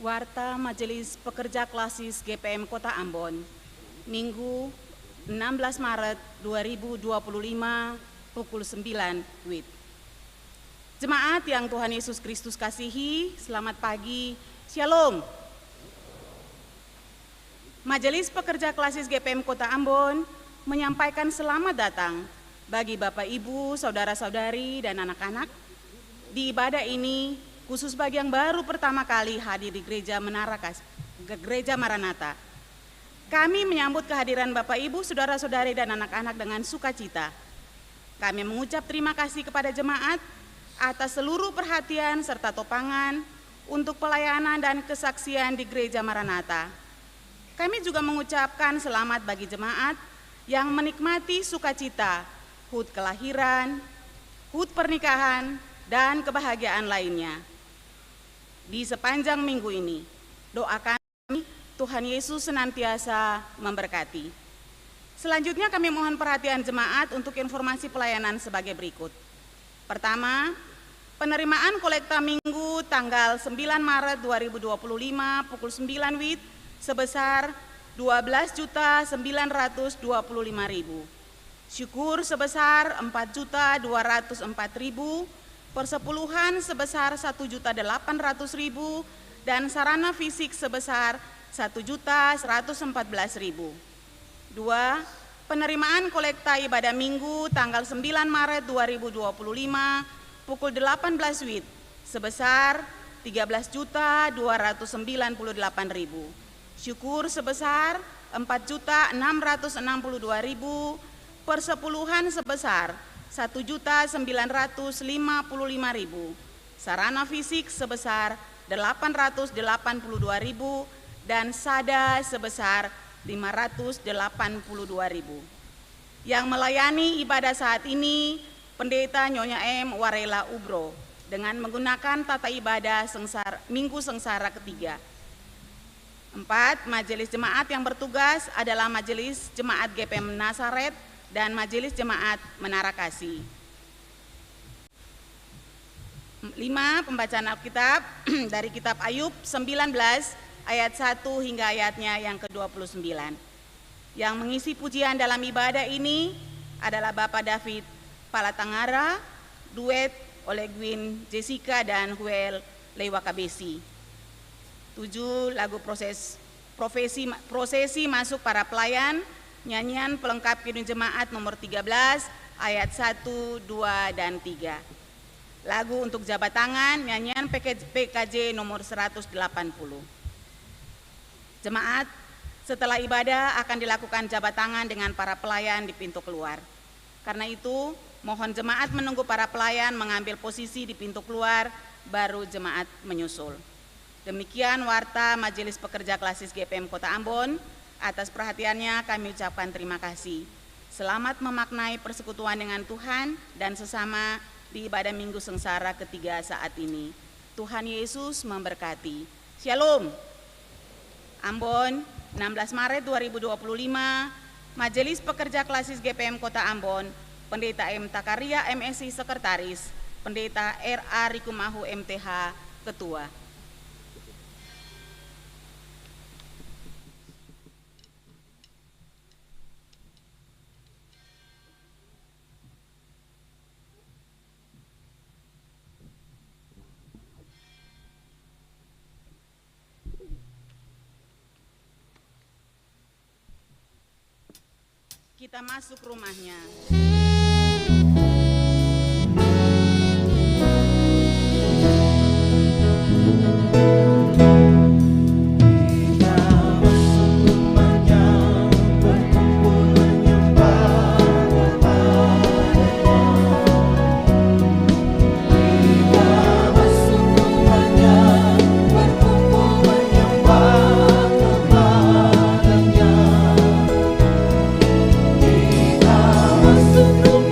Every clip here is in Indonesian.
Warta Majelis Pekerja Klasis GPM Kota Ambon, Minggu 16 Maret 2025 pukul 9 WIB. Jemaat yang Tuhan Yesus Kristus kasihi, selamat pagi, Shalom. Majelis Pekerja Klasis GPM Kota Ambon menyampaikan selamat datang bagi Bapak Ibu, Saudara-saudari, dan anak-anak di ibadah ini, khusus bagi yang baru pertama kali hadir di Gereja Maranatha. Kami menyambut kehadiran Bapak Ibu, Saudara-saudari, dan anak-anak dengan sukacita. Kami mengucap terima kasih kepada jemaat atas seluruh perhatian serta topangan untuk pelayanan dan kesaksian di Gereja Maranatha. Kami juga mengucapkan selamat bagi jemaat yang menikmati sukacita, HUT kelahiran, HUT pernikahan, dan kebahagiaan lainnya. Di sepanjang minggu ini, doa kami Tuhan Yesus senantiasa memberkati. Selanjutnya kami mohon perhatian jemaat untuk informasi pelayanan sebagai berikut. Pertama, penerimaan kolekta minggu tanggal 9 Maret 2025 pukul 9 WIB sebesar 12.925.000. Syukur sebesar 4.204.000, persepuluhan sebesar 1.800.000 dan sarana fisik sebesar 1.114.000. Dua, penerimaan kolekta ibadah minggu tanggal 9 Maret 2025 pukul 18 WIB sebesar 13.298.000. Syukur sebesar 4.662.000, persepuluhan sebesar 1.955.000, sarana fisik sebesar 882.000 dan sada sebesar 582.000. Yang melayani ibadah saat ini Pendeta Nyonya M. Warela Ubro dengan menggunakan tata ibadah Minggu Sengsara ketiga. 4. Majelis jemaat yang bertugas adalah Majelis Jemaat GPM Nasaret dan Majelis Jemaat Menara Kasih. 5. Pembacaan Alkitab dari kitab Ayub 19 ayat 1 hingga ayatnya yang ke-29. Yang mengisi pujian dalam ibadah ini adalah Bapak David Palatangara, duet oleh Gwyn Jessica dan Huel Lewakabesi. 7. Lagu prosesi masuk para pelayan, nyanyian pelengkap kidung jemaat nomor 13 ayat 1, 2, dan 3. Lagu untuk jabat tangan, nyanyian PKJ nomor 180. Jemaat, setelah ibadah akan dilakukan jabat tangan dengan para pelayan di pintu keluar. Karena itu, mohon jemaat menunggu para pelayan mengambil posisi di pintu keluar, baru jemaat menyusul. Demikian warta Majelis Pekerja Klasis GPM Kota Ambon. Atas perhatiannya kami ucapkan terima kasih. Selamat memaknai persekutuan dengan Tuhan dan sesama di ibadah Minggu Sengsara ketiga saat ini. Tuhan Yesus memberkati. Shalom. Ambon, 16 Maret 2025, Majelis Pekerja Klasis GPM Kota Ambon, Pendeta M. Takaria MSI Sekretaris, Pendeta R.A. Rikumahu MTH Ketua. Kita masuk rumahnya. Masuk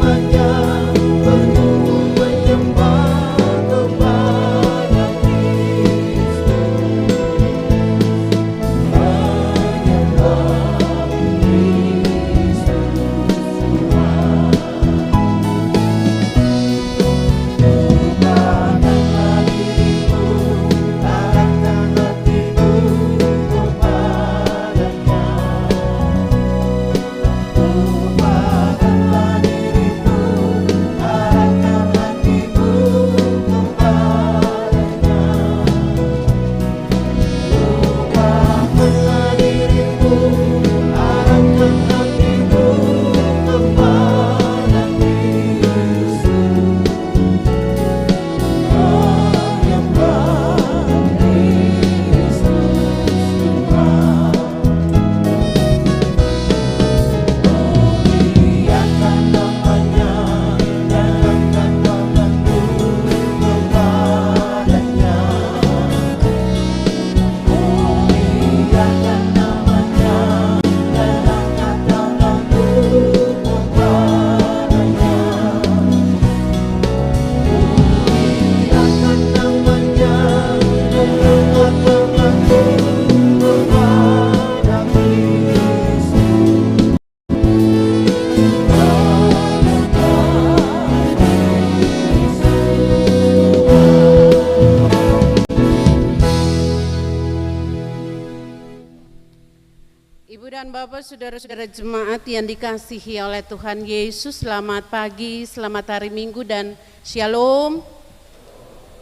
Bapak, saudara-saudara jemaat yang dikasihi oleh Tuhan Yesus, selamat pagi, selamat hari Minggu dan Shalom.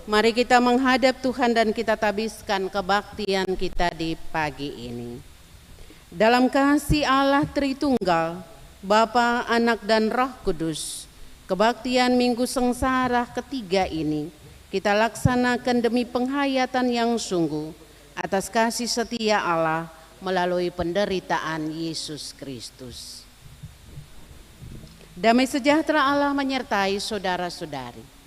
Mari kita menghadap Tuhan dan kita tabiskan kebaktian kita di pagi ini. Dalam kasih Allah Tritunggal, Bapa, Anak dan Roh Kudus, kebaktian Minggu Sengsara ketiga ini kita laksanakan demi penghayatan yang sungguh atas kasih setia Allah melalui penderitaan Yesus Kristus. Damai sejahtera Allah menyertai saudara-saudari.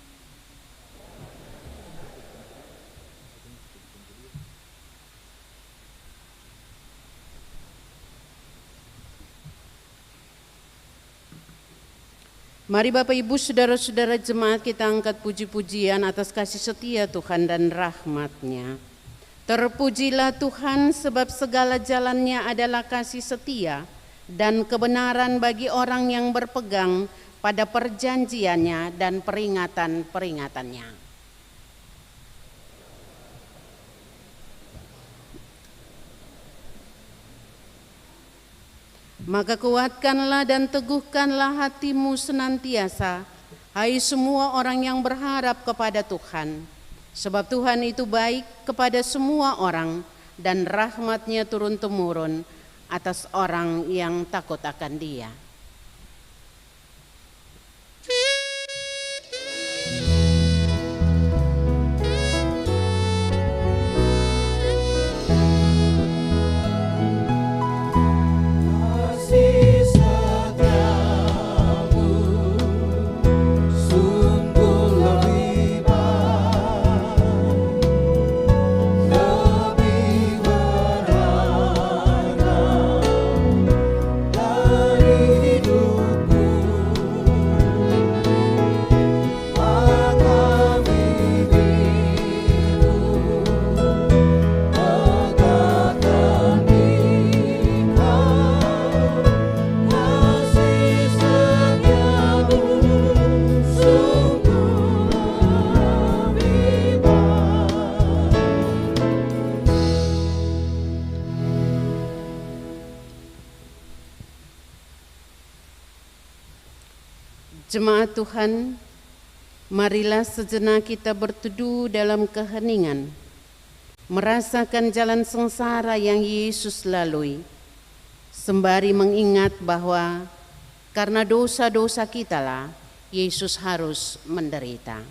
Mari Bapak Ibu saudara-saudara jemaat kita angkat puji-pujian atas kasih setia Tuhan dan rahmat-Nya. Terpujilah Tuhan sebab segala jalannya adalah kasih setia dan kebenaran bagi orang yang berpegang pada perjanjiannya dan peringatan-peringatannya. Maka kuatkanlah dan teguhkanlah hatimu senantiasa, hai semua orang yang berharap kepada Tuhan. Sebab Tuhan itu baik kepada semua orang dan rahmat-Nya turun-temurun atas orang yang takut akan Dia. Jemaat Tuhan, marilah sejenak kita berteduh dalam keheningan, merasakan jalan sengsara yang Yesus lalui, sembari mengingat bahwa karena dosa-dosa kitalah Yesus harus menderita.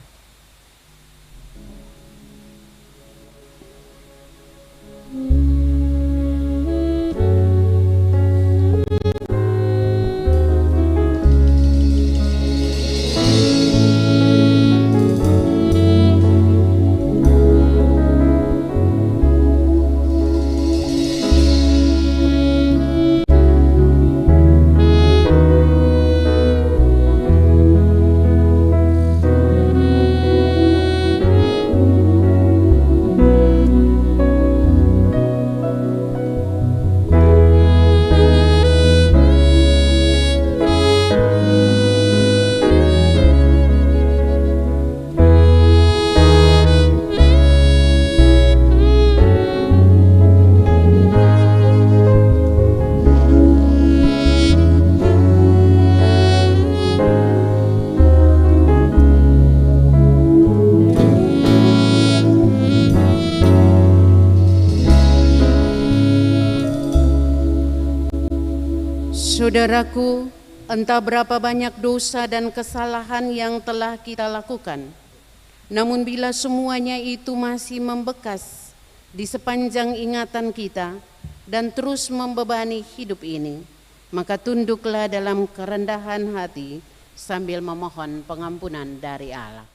Saudaraku, entah berapa banyak dosa dan kesalahan yang telah kita lakukan, namun bila semuanya itu masih membekas di sepanjang ingatan kita dan terus membebani hidup ini, maka tunduklah dalam kerendahan hati sambil memohon pengampunan dari Allah.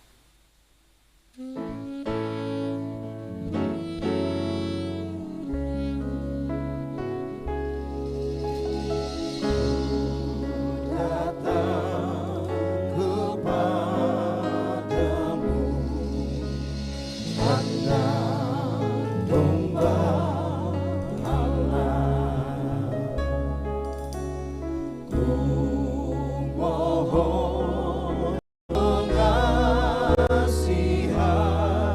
Pengasihan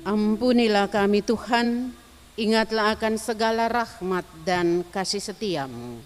Ampunilah kami Tuhan, ingatlah akan segala rahmat dan kasih setia-Mu.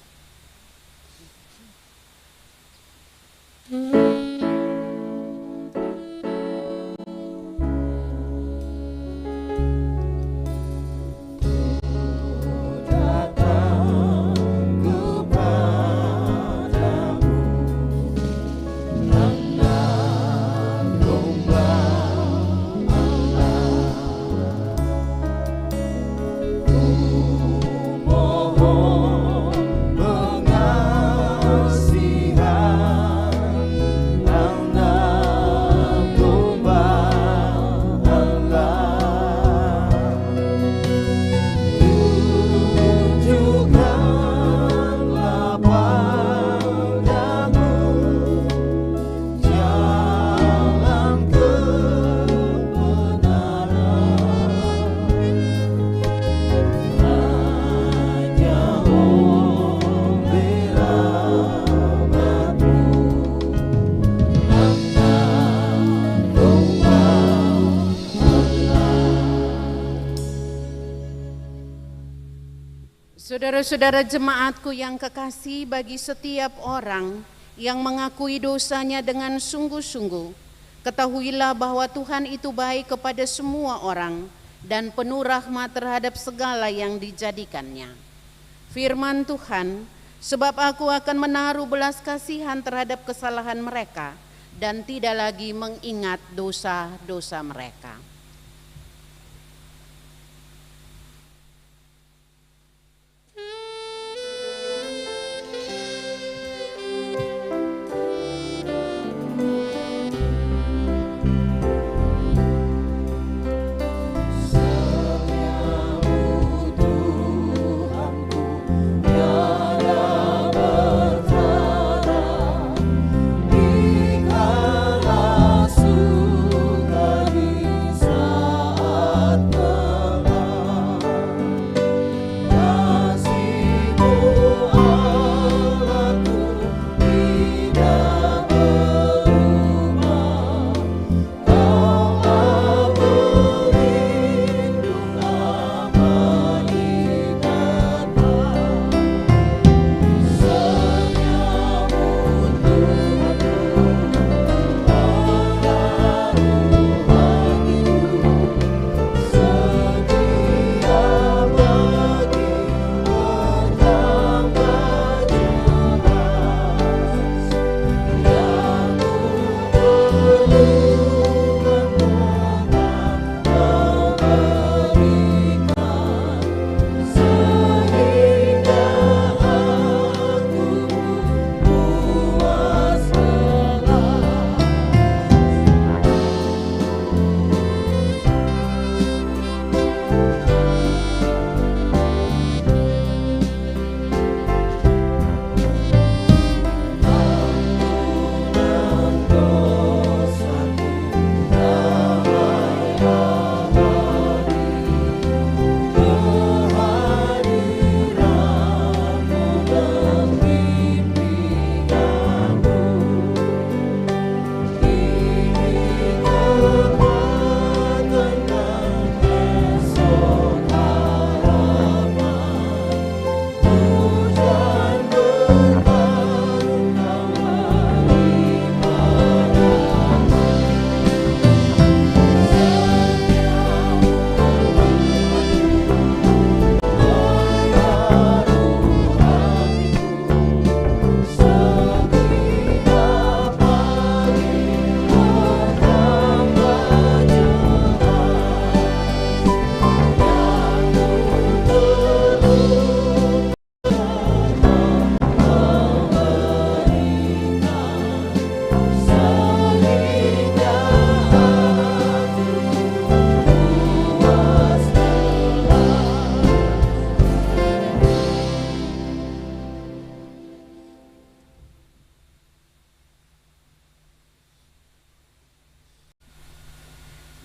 Saudara-saudara jemaatku yang kekasih, bagi setiap orang yang mengakui dosanya dengan sungguh-sungguh, ketahuilah bahwa Tuhan itu baik kepada semua orang dan penuh rahmat terhadap segala yang dijadikannya. Firman Tuhan, sebab aku akan menaruh belas kasihan terhadap kesalahan mereka dan tidak lagi mengingat dosa-dosa mereka.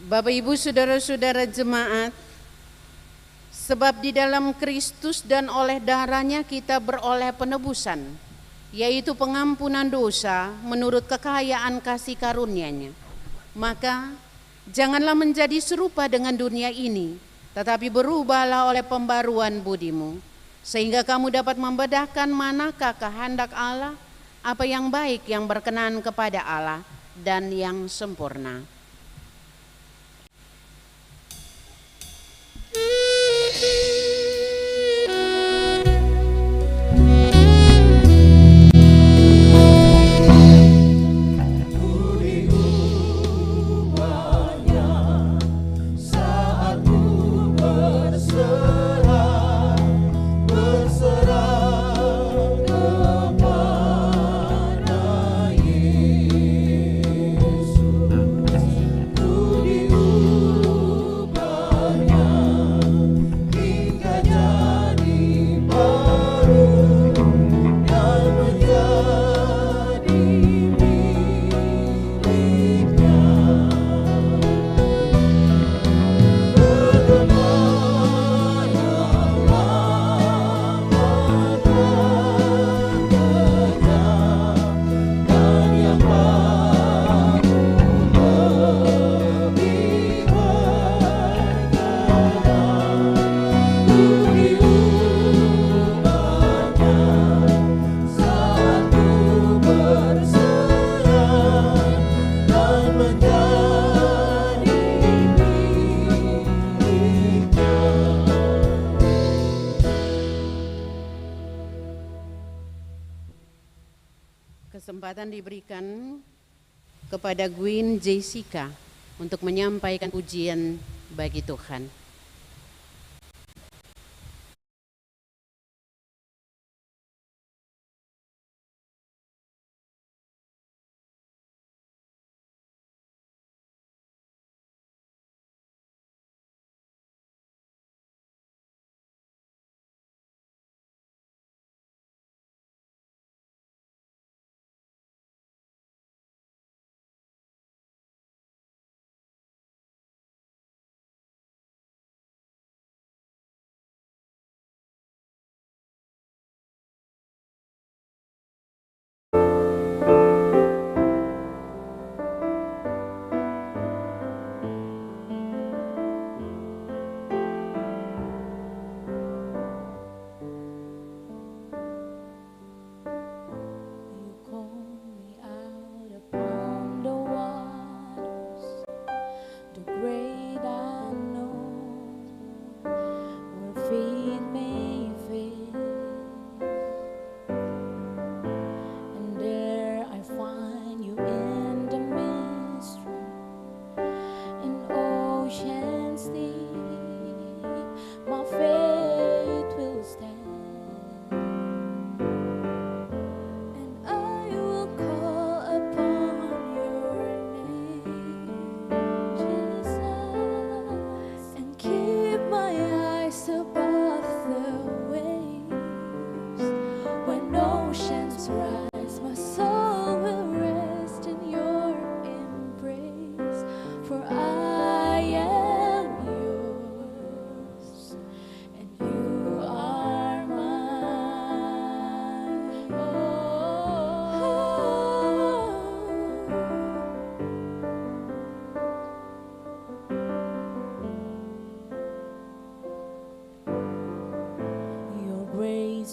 Bapak Ibu saudara-saudara jemaat, sebab di dalam Kristus dan oleh darahnya kita beroleh penebusan, yaitu pengampunan dosa menurut kekayaan kasih karunia-Nya. Maka Janganlah menjadi serupa dengan dunia ini, tetapi berubahlah oleh pembaruan budimu, sehingga kamu dapat membedakan manakah kehendak Allah, apa yang baik, yang berkenan kepada Allah, dan yang sempurna. Kesempatan diberikan kepada Gwyn Jessica untuk menyampaikan pujian bagi Tuhan.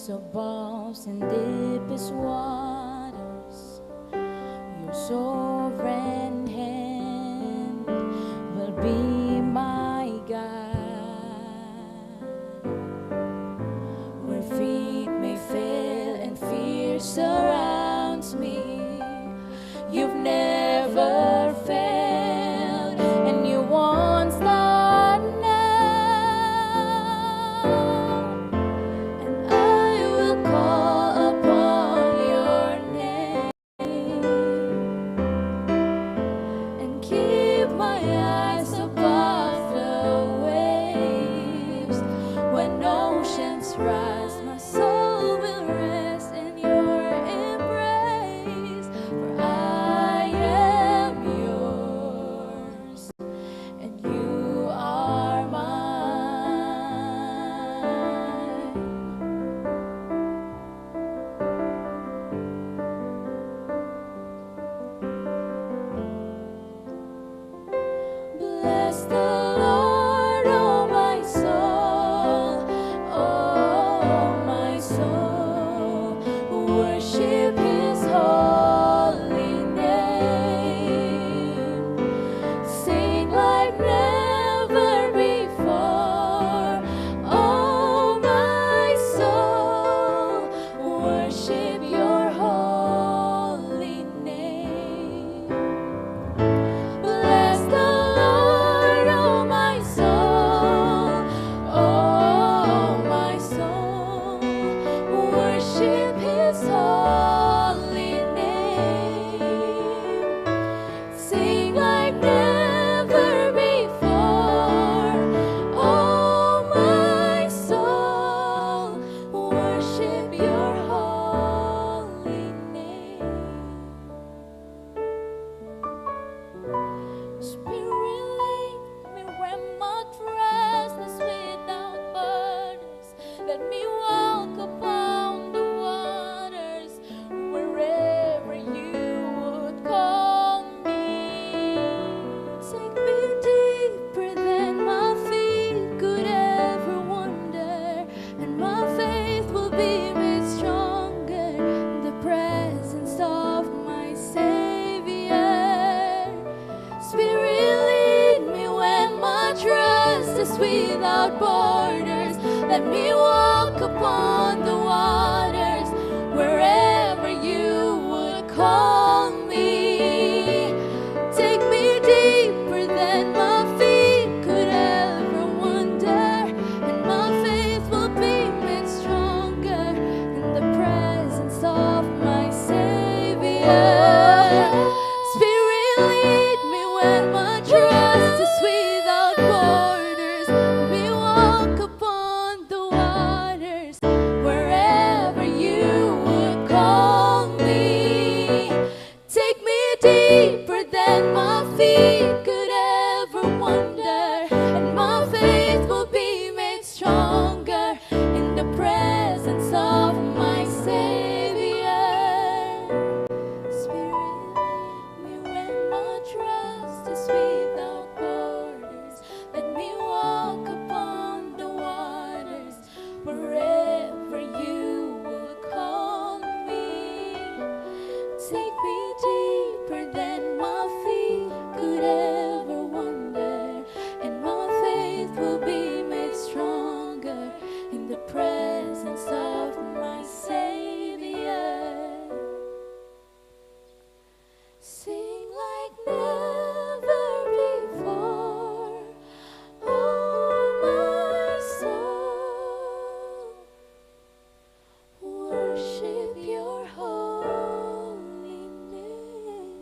Abounds in deepest waters, your sovereign hand will be my guide. Where feet may fail and fear surrounds me, you've never failed, and you won't start now. And I will call upon your justice without borders. Let me walk upon the waters wherever you would call me. Take me deeper than my feet could ever wander, and my faith will be made stronger in the presence of my Savior. Spirit, lead me when my trust is without borders. Let me walk upon the waters wherever you would call me. Take me deeper than my feet could ever wander, and my faith will be made stronger in the presence of my Savior. Spirit, lead me when my trust is without borders. Let me walk upon the waters wherever you would call me. Take me deeper than my feet could ever wander, and my faith will be made stronger in the presence of my Savior. Sing like never before, oh my soul. Worship your holy name.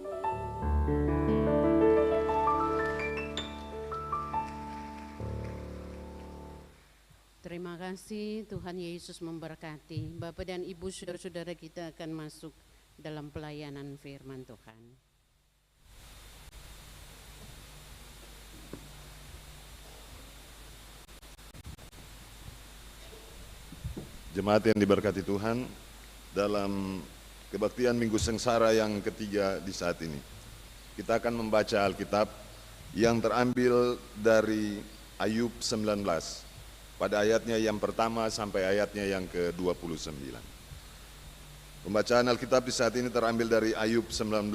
Terima kasih, Tuhan Yesus memberkati. Bapak dan Ibu, saudara-saudara, kita akan masuk dalam pelayanan firman Tuhan. Jemaat yang diberkati Tuhan, dalam kebaktian Minggu Sengsara yang ketiga di saat ini, kita akan membaca Alkitab yang terambil dari Ayub 19, pada ayatnya yang pertama sampai ayatnya yang ke-29. Pembacaan Alkitab di saat ini terambil dari Ayub 19,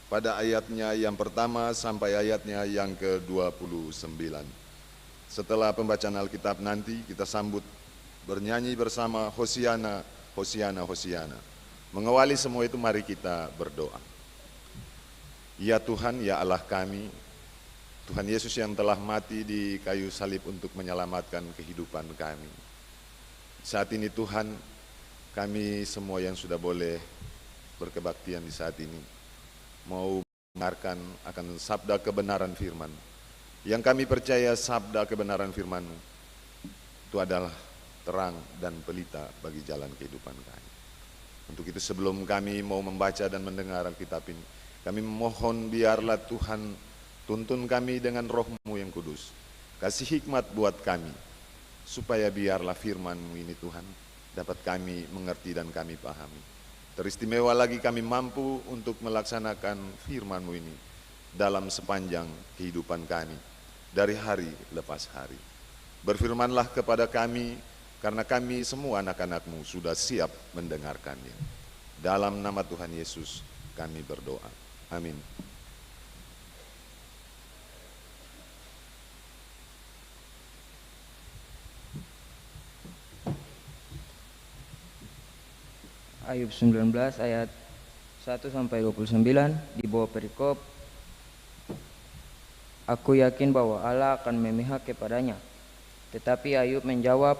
pada ayatnya yang pertama sampai ayatnya yang ke-29. Setelah pembacaan Alkitab nanti kita sambut bernyanyi bersama Hosiana, Hosiana, Hosiana. Mengawali semua itu mari kita berdoa. Ya Tuhan, ya Allah kami, Tuhan Yesus yang telah mati di kayu salib untuk menyelamatkan kehidupan kami. Saat ini Tuhan, kami semua yang sudah boleh berkebaktian di saat ini, mau mendengarkan akan sabda kebenaran firman. Yang kami percaya sabda kebenaran firman-Mu itu adalah terang dan pelita bagi jalan kehidupan kami. Untuk itu sebelum kami mau membaca dan mendengar Alkitab ini, kami memohon biarlah Tuhan tuntun kami dengan Roh-Mu yang kudus. Kasih hikmat buat kami, supaya biarlah firman-Mu ini Tuhan dapat kami mengerti dan kami pahami. Teristimewa lagi kami mampu untuk melaksanakan firman-Mu ini dalam sepanjang kehidupan kami, dari hari lepas hari. Berfirmanlah kepada kami, karena kami semua anak-anak-Mu sudah siap mendengarkannya. Dalam nama Tuhan Yesus kami berdoa. Amin. Ayub 19 ayat 1 sampai 29 di bawah perikop, aku yakin bahwa Allah akan memihak kepadanya. Tetapi Ayub menjawab,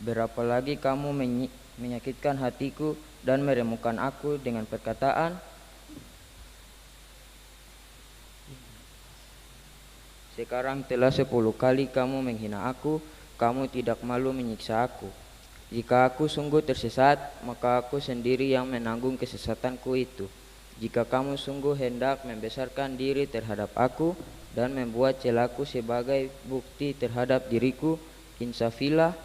berapa lagi kamu menyakitkan hatiku dan meremukkan aku dengan perkataan? Sekarang telah 10 kali kamu menghina aku, kamu tidak malu menyiksa aku. Jika aku sungguh tersesat, maka aku sendiri yang menanggung kesesatanku itu. Jika kamu sungguh hendak membesarkan diri terhadap aku dan membuat celaku sebagai bukti terhadap diriku, insafilah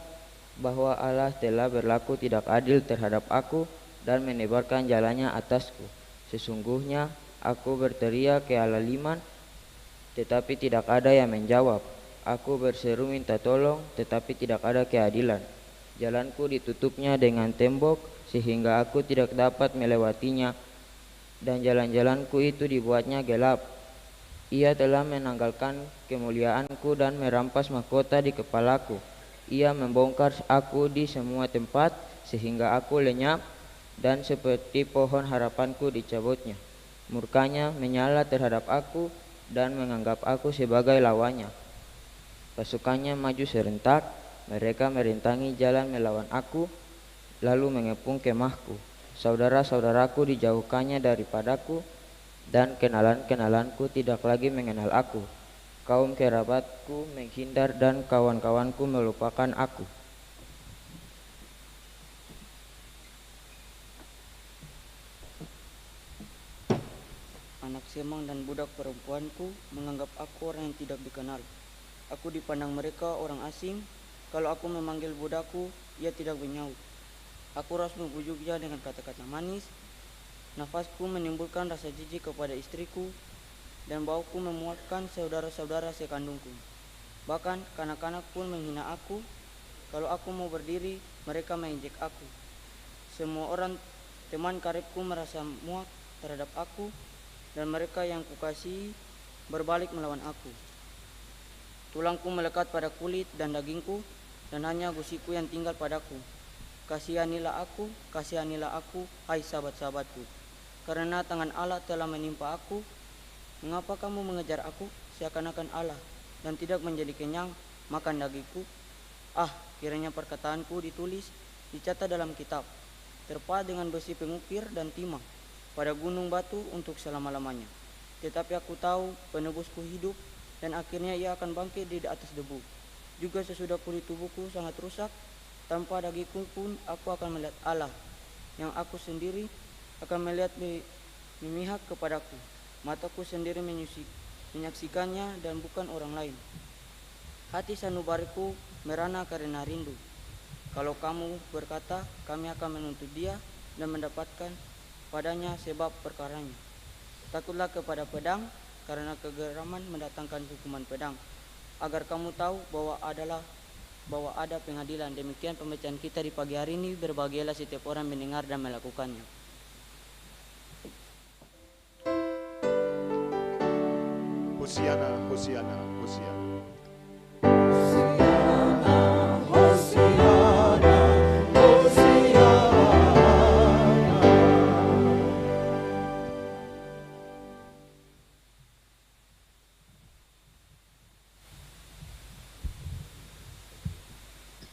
bahwa Allah telah berlaku tidak adil terhadap aku dan menebarkan jalannya atasku. Sesungguhnya aku berteriak kealaliman, tetapi tidak ada yang menjawab. Aku berseru minta tolong, tetapi tidak ada keadilan. Jalanku ditutupnya dengan tembok, sehingga aku tidak dapat melewatinya, dan jalan-jalanku itu dibuatnya gelap. Ia telah menanggalkan kemuliaanku dan merampas mahkota di kepalaku. Ia membongkar aku di semua tempat sehingga aku lenyap dan seperti pohon harapanku dicabutnya. Murkanya menyala terhadap aku dan menganggap aku sebagai lawannya. Pasukannya maju serentak, mereka merintangi jalan melawan aku, lalu mengepung kemahku. Saudara-saudaraku dijauhkannya daripadaku, dan kenalan-kenalanku tidak lagi mengenal aku. Kaum kerabatku menghindar dan kawan-kawanku melupakan aku. Anak semang dan budak perempuanku menganggap aku orang yang tidak dikenal. Aku dipandang mereka orang asing. Kalau aku memanggil budakku, ia tidak menyaut. Aku harus membujuknya dengan kata-kata manis. Nafasku menimbulkan rasa jijik kepada istriku, dan bauku memuakkan saudara-saudara sekandungku. Bahkan kanak-kanak pun menghina aku. Kalau aku mau berdiri, mereka menginjek aku. Semua orang teman karibku merasa muak terhadap aku, dan mereka yang kukasihi berbalik melawan aku. Tulangku melekat pada kulit dan dagingku, dan hanya gusiku yang tinggal padaku. Kasihanilah aku, hai sahabat-sahabatku, karena tangan Allah telah menimpa aku. Mengapa kamu mengejar aku seakan-akan Allah dan tidak menjadi kenyang makan dagingku? Kiranya perkataanku ditulis, dicatat dalam kitab, terpahat dengan besi pengukir dan timah pada gunung batu untuk selama-lamanya. Tetapi aku tahu penebusku hidup, dan akhirnya ia akan bangkit di atas debu. Juga sesudah kulit tubuhku sangat rusak, tanpa dagingku pun aku akan melihat Allah, yang aku sendiri akan melihat memihak kepadaku. Mataku sendiri menyaksikannya dan bukan orang lain. Hati sanubariku merana karena rindu. Kalau kamu berkata, kami akan menuntut dia dan mendapatkan padanya sebab perkaranya. Takutlah kepada pedang, karena kegeraman mendatangkan hukuman pedang. Agar kamu tahu bahwa ada pengadilan. Demikian pembacaan kita di pagi hari ini. Berbahagialah setiap orang mendengar dan melakukannya. Hosiana, Hosiana, Hosiana.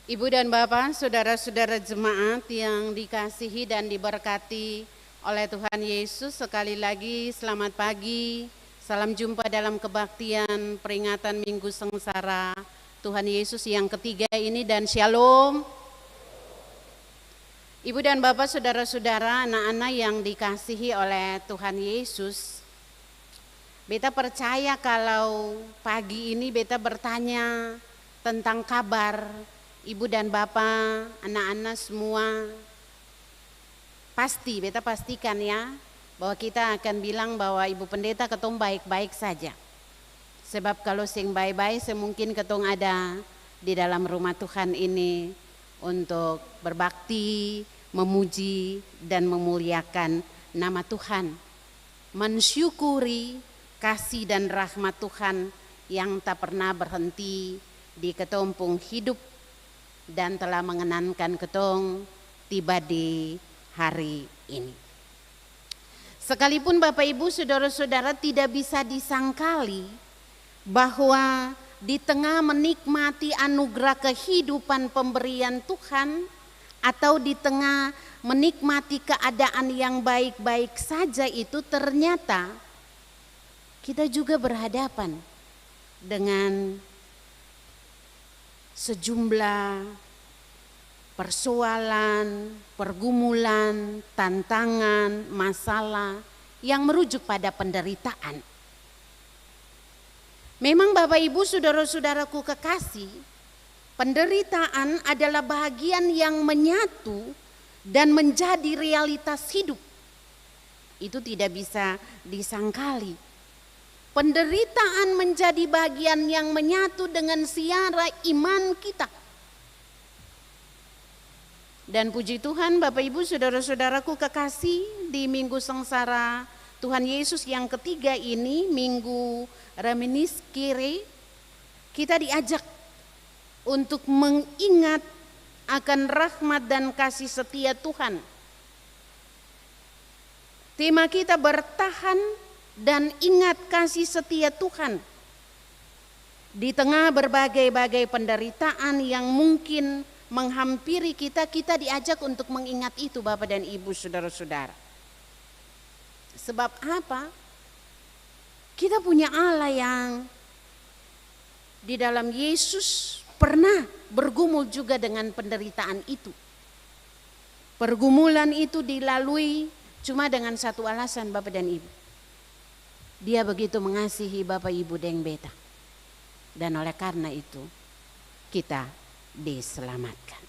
Ibu dan Bapak, saudara-saudara jemaat yang dikasihi dan diberkati oleh Tuhan Yesus, sekali lagi selamat pagi. Salam jumpa dalam kebaktian peringatan Minggu Sengsara Tuhan Yesus yang ketiga ini, dan shalom. Ibu dan Bapak, saudara-saudara, anak-anak yang dikasihi oleh Tuhan Yesus, beta percaya kalau pagi ini beta bertanya tentang kabar Ibu dan Bapak, anak-anak semua, pasti beta pastikan ya, bahwa kita akan bilang bahwa Ibu Pendeta ketong baik-baik saja. Sebab kalau sing baik-baik semungkin ketong ada di dalam rumah Tuhan ini untuk berbakti, memuji dan memuliakan nama Tuhan. Mensyukuri kasih dan rahmat Tuhan yang tak pernah berhenti di ketumpung hidup dan telah mengenankan ketong tiba di hari ini. Sekalipun Bapak Ibu saudara-saudara tidak bisa disangkali bahwa di tengah menikmati anugerah kehidupan pemberian Tuhan, atau di tengah menikmati keadaan yang baik-baik saja itu, ternyata kita juga berhadapan dengan sejumlah persoalan, pergumulan, tantangan, masalah yang merujuk pada penderitaan. Memang Bapak Ibu saudara-saudaraku kekasih, penderitaan adalah bagian yang menyatu dan menjadi realitas hidup. Itu tidak bisa disangkali. Penderitaan menjadi bagian yang menyatu dengan siara iman kita. Dan puji Tuhan Bapak Ibu saudara-saudaraku kekasih, di Minggu Sengsara Tuhan Yesus yang ketiga ini, Minggu reminiscere, kita diajak untuk mengingat akan rahmat dan kasih setia Tuhan. Tema kita bertahan dan ingat kasih setia Tuhan. Di tengah berbagai-bagai penderitaan yang mungkin menghampiri kita, kita diajak untuk mengingat itu Bapak dan Ibu, saudara-saudara. Sebab apa? Kita punya Allah yang di dalam Yesus pernah bergumul juga dengan penderitaan itu. Pergumulan itu dilalui cuma dengan satu alasan Bapak dan Ibu. Dia begitu mengasihi Bapak Ibu Deng Beta. Dan oleh karena itu kita diselamatkan.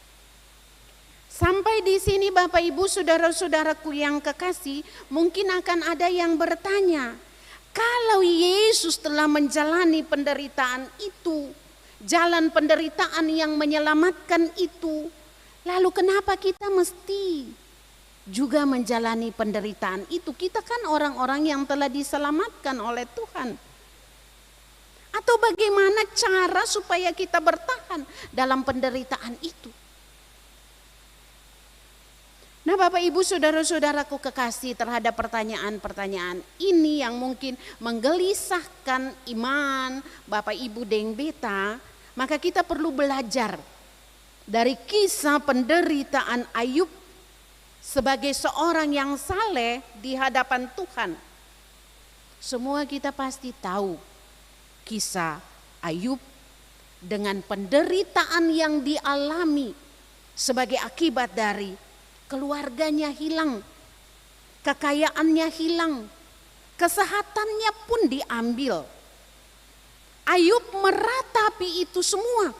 Sampai di sini Bapak Ibu saudara-saudaraku yang kekasih, mungkin akan ada yang bertanya, kalau Yesus telah menjalani penderitaan itu, jalan penderitaan yang menyelamatkan itu, lalu kenapa kita mesti juga menjalani penderitaan itu? Kita kan orang-orang yang telah diselamatkan oleh Tuhan. Atau bagaimana cara supaya kita bertahan dalam penderitaan itu? Nah Bapak Ibu saudara-saudaraku kekasih, terhadap pertanyaan-pertanyaan ini yang mungkin menggelisahkan iman Bapak Ibu Deng Beta, maka kita perlu belajar dari kisah penderitaan Ayub sebagai seorang yang saleh di hadapan Tuhan. Semua kita pasti tahu kisah Ayub dengan penderitaan yang dialami sebagai akibat dari keluarganya hilang, kekayaannya hilang, kesehatannya pun diambil. Ayub meratapi itu semua.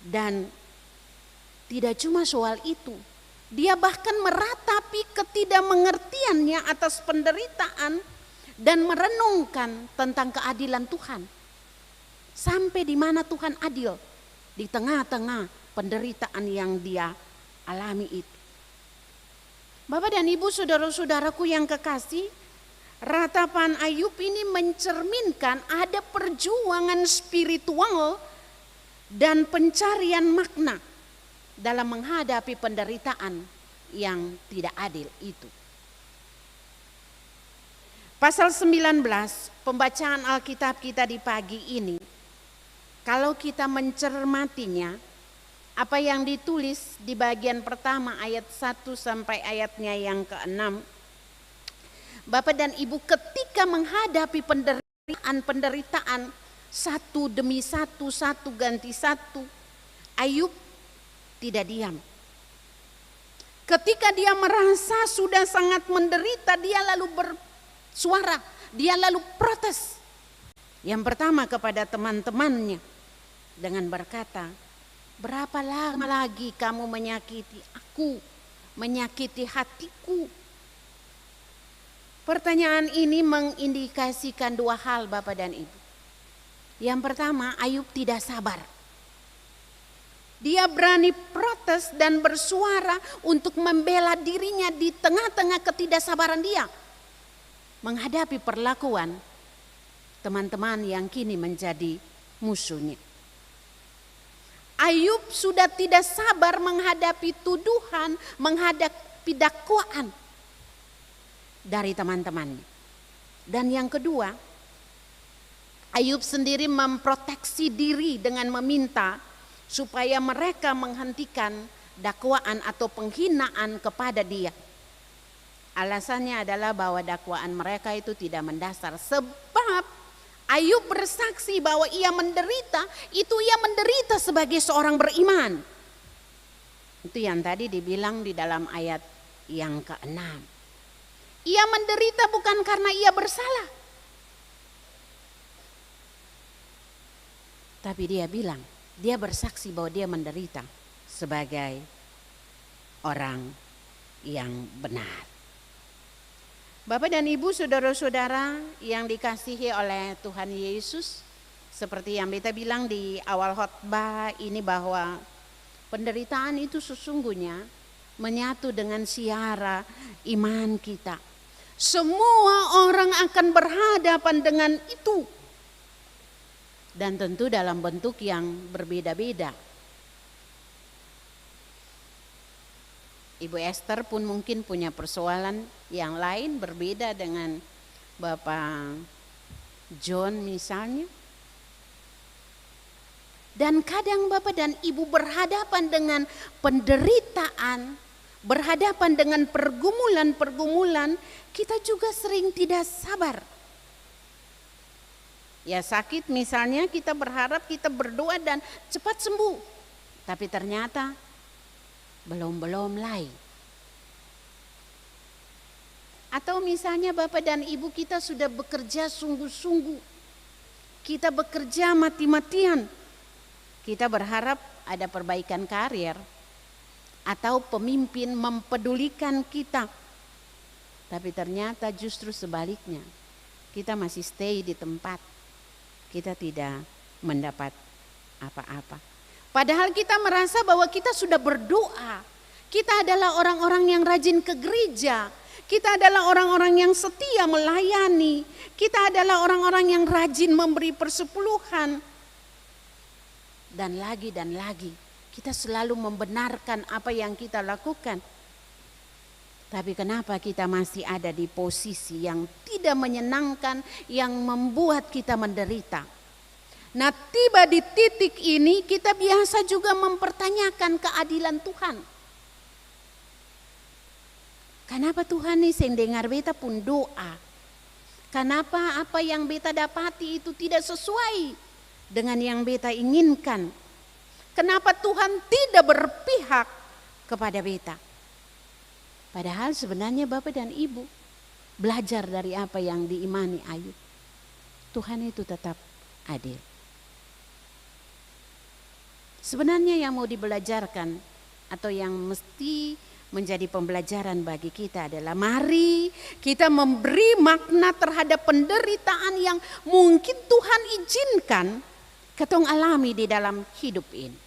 Dan tidak cuma soal itu, dia bahkan meratapi ketidakmengertiannya atas penderitaan dan merenungkan tentang keadilan Tuhan. Sampai di mana Tuhan adil di tengah-tengah penderitaan yang dia alami itu. Bapak dan Ibu saudara-saudaraku yang kekasih, ratapan Ayub ini mencerminkan ada perjuangan spiritual dan pencarian makna dalam menghadapi penderitaan yang tidak adil itu. Pasal 19 pembacaan Alkitab kita di pagi ini, kalau kita mencermatinya, apa yang ditulis di bagian pertama ayat 1 sampai ayatnya yang ke-6. Bapak dan Ibu, ketika menghadapi penderitaan satu demi satu, satu ganti satu, Ayub tidak diam. Ketika dia merasa sudah sangat menderita, dia lalu bersuara, dia lalu protes. Yang pertama kepada teman-temannya dengan berkata, berapa lama lagi kamu menyakiti aku, menyakiti hatiku? Pertanyaan ini mengindikasikan dua hal Bapak dan Ibu. Yang pertama, Ayub tidak sabar. Dia berani protes dan bersuara untuk membela dirinya di tengah-tengah ketidaksabaran dia menghadapi perlakuan teman-teman yang kini menjadi musuhnya. Ayub sudah tidak sabar menghadapi tuduhan, menghadapi dakwaan dari teman-temannya. Dan yang kedua, Ayub sendiri memproteksi diri dengan meminta supaya mereka menghentikan dakwaan atau penghinaan kepada dia. Alasannya adalah bahwa dakwaan mereka itu tidak mendasar. Sebab Ayub bersaksi bahwa ia menderita, itu ia menderita sebagai seorang beriman. Itu yang tadi dibilang di dalam ayat yang ke-6. Ia menderita bukan karena ia bersalah. Tapi dia bilang, dia bersaksi bahwa dia menderita sebagai orang yang benar. Bapak dan Ibu saudara-saudara yang dikasihi oleh Tuhan Yesus, seperti yang Beta bilang di awal khotbah ini bahwa penderitaan itu sesungguhnya menyatu dengan siara iman kita. Semua orang akan berhadapan dengan itu. Dan tentu dalam bentuk yang berbeda-beda. Ibu Esther pun mungkin punya persoalan yang lain berbeda dengan Bapak John misalnya. Dan kadang Bapak dan Ibu berhadapan dengan penderitaan, berhadapan dengan pergumulan-pergumulan, kita juga sering tidak sabar. Ya sakit misalnya, kita berharap, kita berdoa dan cepat sembuh. Tapi ternyata belum lain. Atau misalnya Bapak dan Ibu kita sudah bekerja sungguh-sungguh. Kita bekerja mati-matian. Kita berharap ada perbaikan karir. Atau pemimpin mempedulikan kita. Tapi ternyata justru sebaliknya. Kita masih stay di tempat. Kita tidak mendapat apa-apa. Padahal kita merasa bahwa kita sudah berdoa. Kita adalah orang-orang yang rajin ke gereja. Kita adalah orang-orang yang setia melayani. Kita adalah orang-orang yang rajin memberi persepuluhan. Dan lagi kita selalu membenarkan apa yang kita lakukan. Tapi kenapa kita masih ada di posisi yang tidak menyenangkan, yang membuat kita menderita? Nah, tiba di titik ini kita biasa juga mempertanyakan keadilan Tuhan. Kenapa Tuhan nih sing dengar beta pun doa? Kenapa apa yang beta dapati itu tidak sesuai dengan yang beta inginkan? Kenapa Tuhan tidak berpihak kepada beta? Padahal sebenarnya Bapak dan Ibu belajar dari apa yang diimani Ayub. Tuhan itu tetap adil. Sebenarnya yang mau dibelajarkan atau yang mesti menjadi pembelajaran bagi kita adalah mari kita memberi makna terhadap penderitaan yang mungkin Tuhan izinkan ketong alami di dalam hidup ini.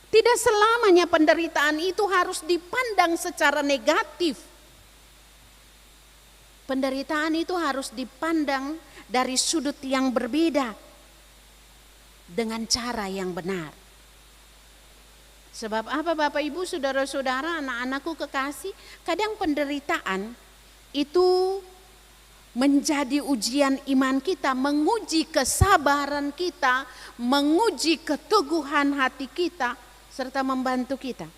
Tidak selamanya penderitaan itu harus dipandang secara negatif. Penderitaan itu harus dipandang dari sudut yang berbeda. Dengan cara yang benar. Sebab apa Bapak Ibu, saudara-saudara, anak-anakku kekasih, kadang penderitaan itu menjadi ujian iman kita, menguji kesabaran kita, menguji keteguhan hati kita, serta membantu kita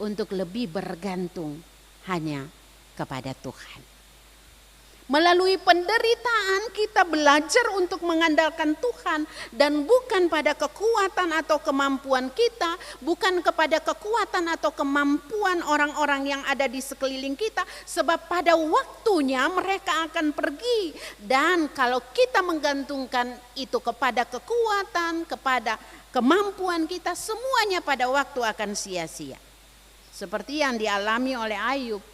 untuk lebih bergantung hanya kepada Tuhan. Melalui penderitaan kita belajar untuk mengandalkan Tuhan dan bukan pada kekuatan atau kemampuan kita, bukan kepada kekuatan atau kemampuan orang-orang yang ada di sekeliling kita, sebab pada waktunya mereka akan pergi. Dan kalau kita menggantungkan itu kepada kekuatan, kepada kemampuan kita, semuanya pada waktu akan sia-sia. Seperti yang dialami oleh Ayub,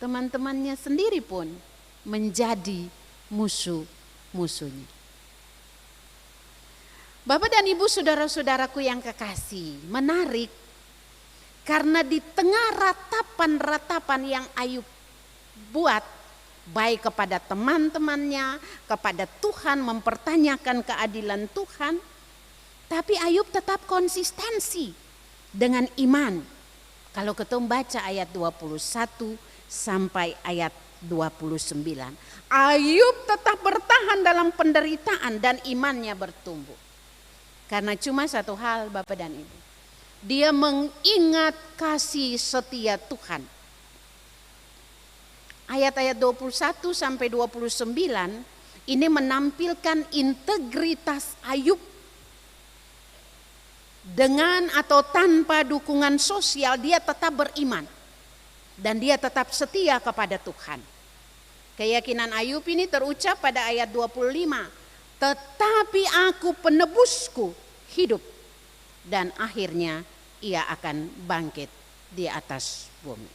teman-temannya sendiri pun menjadi musuh-musuhnya. Bapak dan Ibu, saudara-saudaraku yang kekasih, menarik karena di tengah ratapan-ratapan yang Ayub buat, baik kepada teman-temannya, kepada Tuhan, mempertanyakan keadilan Tuhan, tapi Ayub tetap konsistensi dengan iman. Kalau kita baca ayat 21 sampai ayat 29. Ayub tetap bertahan dalam penderitaan dan imannya bertumbuh. Karena cuma satu hal Bapak dan Ibu. Dia mengingat kasih setia Tuhan. Ayat-ayat 21 sampai 29 ini menampilkan integritas Ayub. Dengan atau tanpa dukungan sosial dia tetap beriman. Dan dia tetap setia kepada Tuhan. Keyakinan Ayub ini terucap pada ayat 25. Tetapi aku penebusku hidup. Dan akhirnya ia akan bangkit di atas bumi.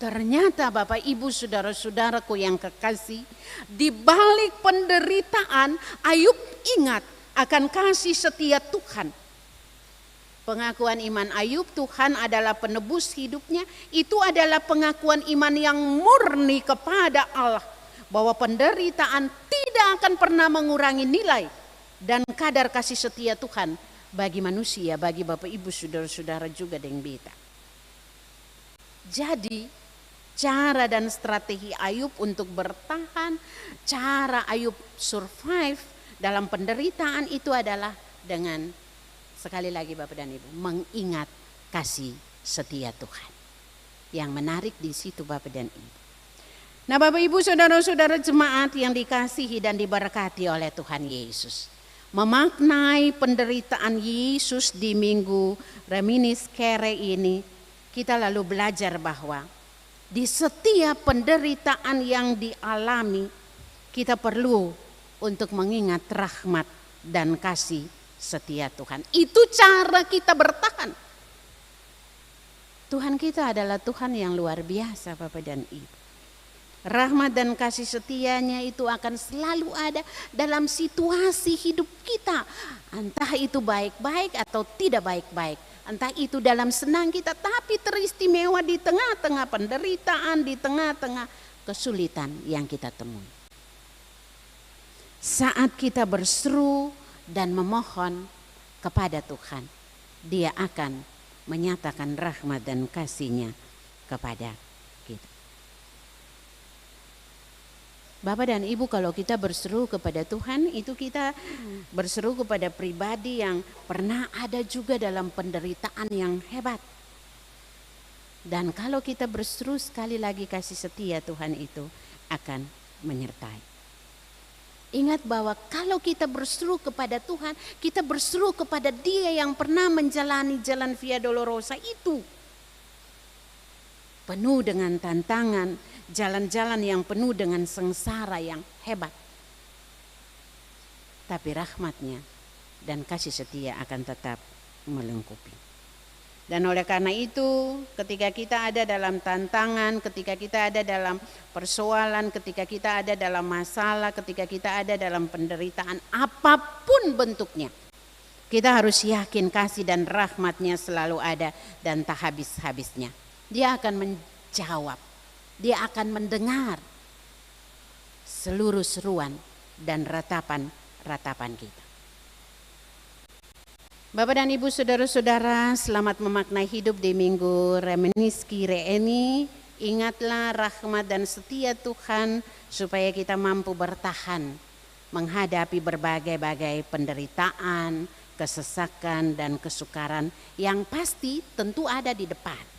Ternyata Bapak Ibu saudara-saudaraku yang kekasih. Di balik penderitaan Ayub ingat akan kasih setia Tuhan. Pengakuan iman Ayub, Tuhan adalah penebus hidupnya, itu adalah pengakuan iman yang murni kepada Allah. Bahwa penderitaan tidak akan pernah mengurangi nilai dan kadar kasih setia Tuhan bagi manusia, bagi Bapak Ibu saudara-saudara juga dengan beta. Jadi cara dan strategi Ayub untuk bertahan, cara Ayub survive dalam penderitaan itu adalah dengan, sekali lagi Bapak dan Ibu, mengingat kasih setia Tuhan. Yang menarik di situ Bapak dan Ibu. Nah Bapak Ibu saudara-saudara jemaat yang dikasihi dan diberkati oleh Tuhan Yesus. Memaknai penderitaan Yesus di minggu Reminis Kere ini, kita lalu belajar bahwa di setiap penderitaan yang dialami, kita perlu untuk mengingat rahmat dan kasih setia Tuhan. Itu cara kita bertahan. Tuhan kita adalah Tuhan yang luar biasa Bapak dan Ibu. Rahmat dan kasih setianya itu akan selalu ada dalam situasi hidup kita. Entah itu baik-baik atau tidak baik-baik. Entah itu dalam senang kita, tapi teristimewa di tengah-tengah penderitaan, di tengah-tengah kesulitan yang kita temui. Saat kita berseru dan memohon kepada Tuhan, Dia akan menyatakan rahmat dan kasih-Nya kepada kita. Bapak dan Ibu, kalau kita berseru kepada Tuhan, itu kita berseru kepada pribadi yang pernah ada juga dalam penderitaan yang hebat. Dan kalau kita berseru, sekali lagi kasih setia Tuhan itu akan menyertai. Ingat bahwa kalau kita berseru kepada Tuhan, kita berseru kepada Dia yang pernah menjalani jalan Via Dolorosa itu. Penuh dengan tantangan, jalan-jalan yang penuh dengan sengsara yang hebat. Tapi rahmat-Nya dan kasih setia akan tetap melengkapi. Dan oleh karena itu, ketika kita ada dalam tantangan, ketika kita ada dalam persoalan, ketika kita ada dalam masalah, ketika kita ada dalam penderitaan, apapun bentuknya, kita harus yakin kasih dan rahmat-Nya selalu ada dan tak habis-habisnya. Dia akan menjawab, Dia akan mendengar seluruh seruan dan ratapan kita. Bapak dan Ibu saudara-saudara, selamat memaknai hidup di minggu Reminis Kere ini. Ingatlah rahmat dan setia Tuhan supaya kita mampu bertahan menghadapi berbagai-bagai penderitaan, kesesakan dan kesukaran yang pasti tentu ada di depan.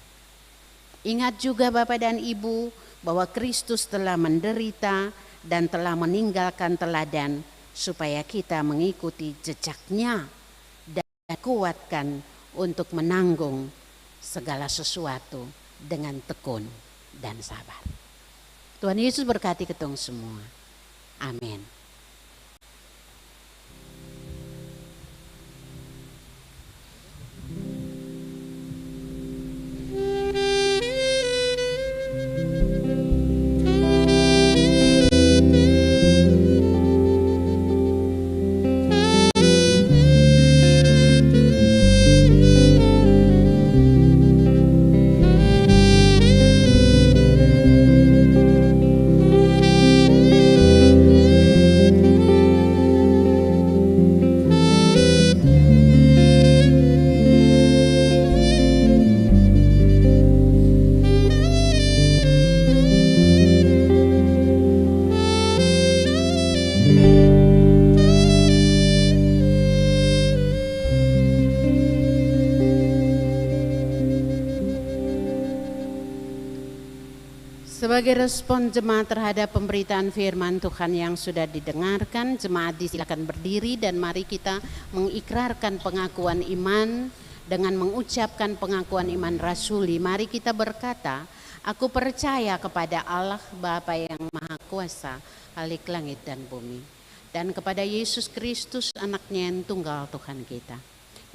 Ingat juga Bapak dan Ibu bahwa Kristus telah menderita dan telah meninggalkan teladan supaya kita mengikuti jejak-Nya dan kuatkan untuk menanggung segala sesuatu dengan tekun dan sabar. Tuhan Yesus berkati ketong semua. Amin. Sebagai respon jemaat terhadap pemberitaan firman Tuhan yang sudah didengarkan, jemaat disilakan berdiri dan mari kita mengikrarkan pengakuan iman dengan mengucapkan pengakuan iman rasuli. Mari kita berkata, aku percaya kepada Allah Bapa yang Maha Kuasa, Khalik langit dan bumi, dan kepada Yesus Kristus anaknya yang tunggal Tuhan kita,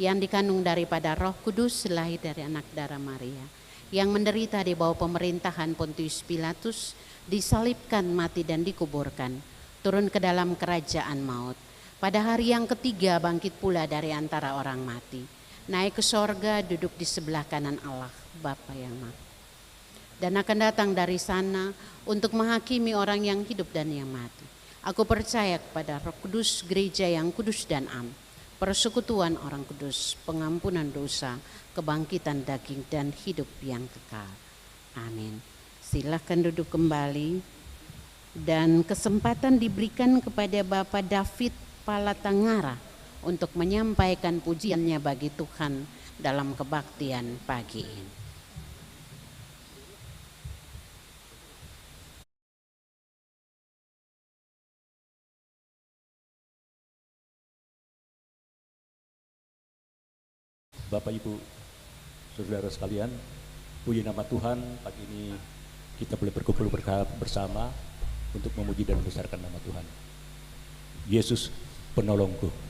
yang dikandung daripada Roh Kudus, lahir dari anak darah Maria, yang menderita di bawah pemerintahan Pontius Pilatus, disalibkan, mati dan dikuburkan, turun ke dalam kerajaan maut. Pada hari yang ketiga bangkit pula dari antara orang mati, naik ke sorga, duduk di sebelah kanan Allah Bapa yang Maha, dan akan datang dari sana untuk menghakimi orang yang hidup dan yang mati. Aku percaya kepada Roh Kudus, gereja yang kudus dan am, persekutuan orang kudus, pengampunan dosa, kebangkitan daging dan hidup yang kekal. Amin. Silakan duduk kembali, dan kesempatan diberikan kepada Bapak David Palatangara untuk menyampaikan pujiannya bagi Tuhan dalam kebaktian pagi ini. Bapak, Ibu, saudara sekalian, puji nama Tuhan, pagi ini kita boleh berkumpul bersama untuk memuji dan membesarkan nama Tuhan. Yesus penolongku.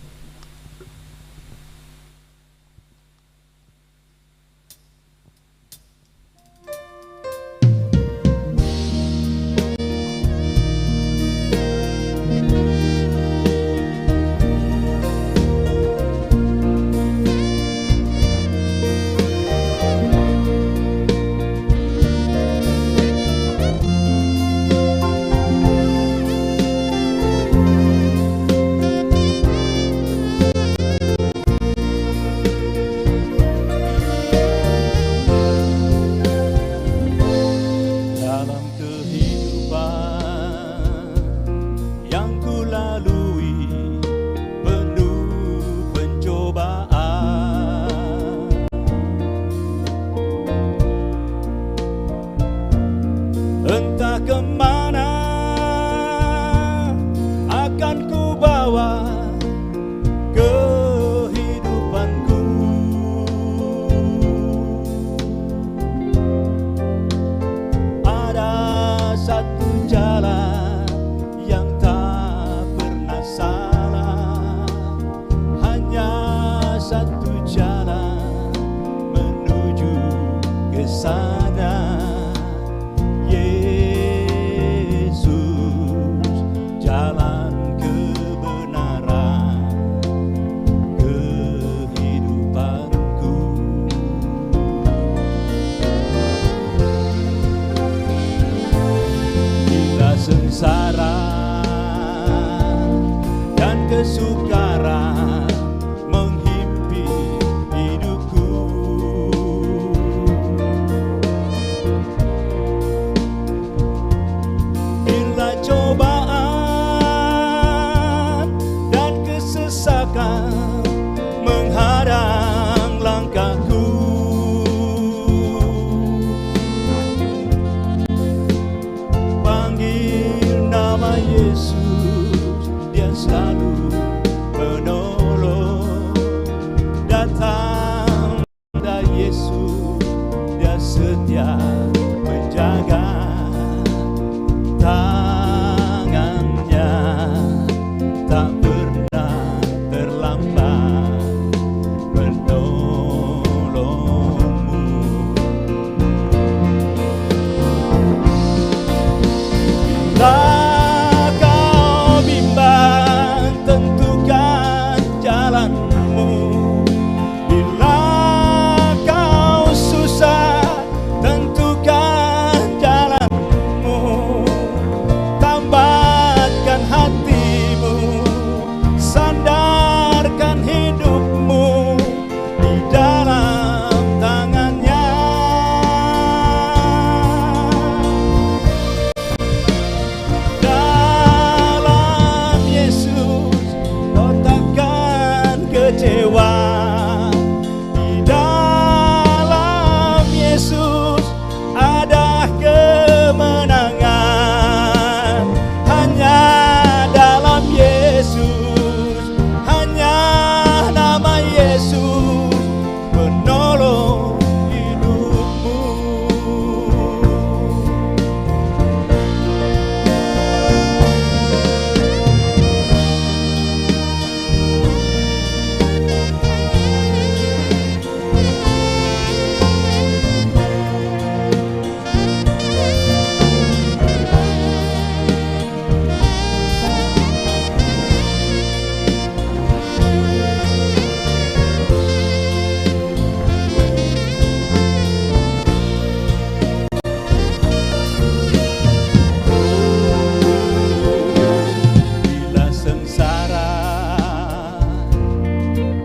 kesengsaraan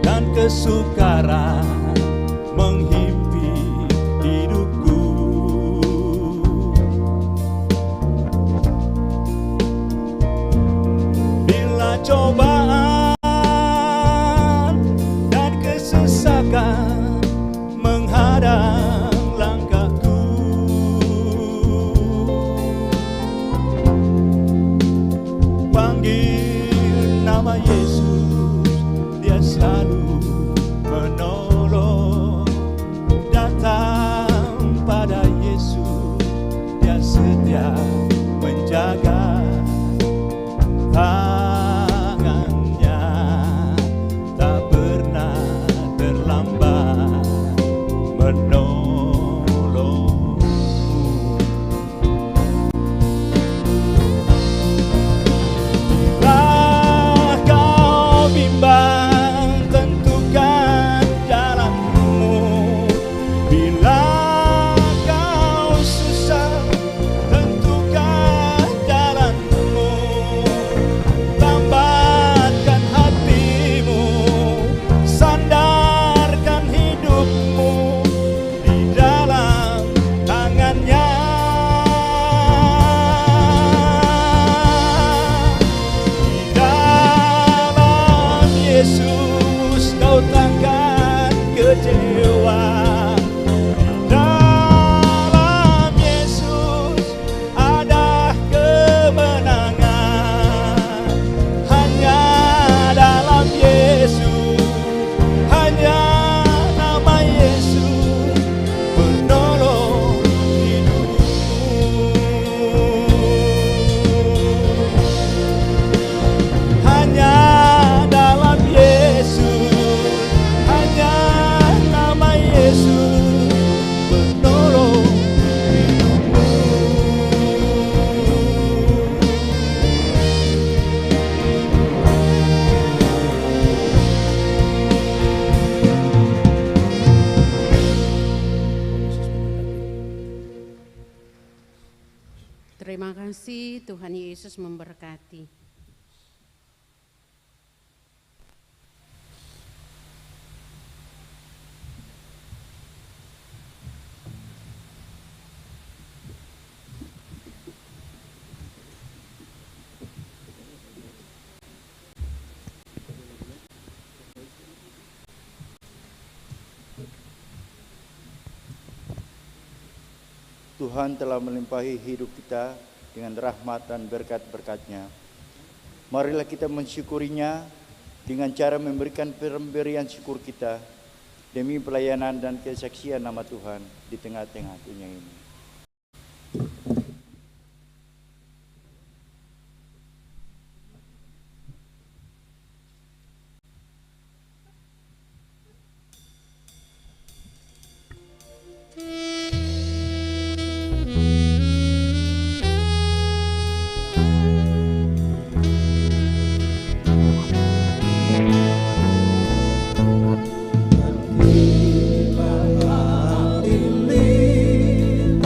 dan kesukaran menghimpit hidupku. Bila cobaan dan kesesakan menghadang langkahku, panggil nama Yesus, Dia selalu menolong. Datang pada Yesus, Dia setia menjaga. Tangannya tak pernah terlambat menolongku. Bila kau bimbang, tentukan jalanmu. Bila kau susah, tentukan jalanmu. Lambatkan hatimu, sandarkan hidupmu di dalam tangannya. Di dalam Yesus kau takkan kecewa. Di dalam Yesus ada kemenangan. Hanya dalam Yesus, hanya nama Yesus menolong hidupmu. Hanya dalam Yesus, hanya nama Yesus menolong hidupmu. Terima kasih, Tuhan Yesus memberkati. Tuhan telah melimpahi hidup kita dengan rahmat dan berkat-berkat-Nya. Marilah kita mensyukurinya dengan cara memberikan pemberian syukur kita demi pelayanan dan kesaksian nama Tuhan di tengah-tengah dunia ini. Lilin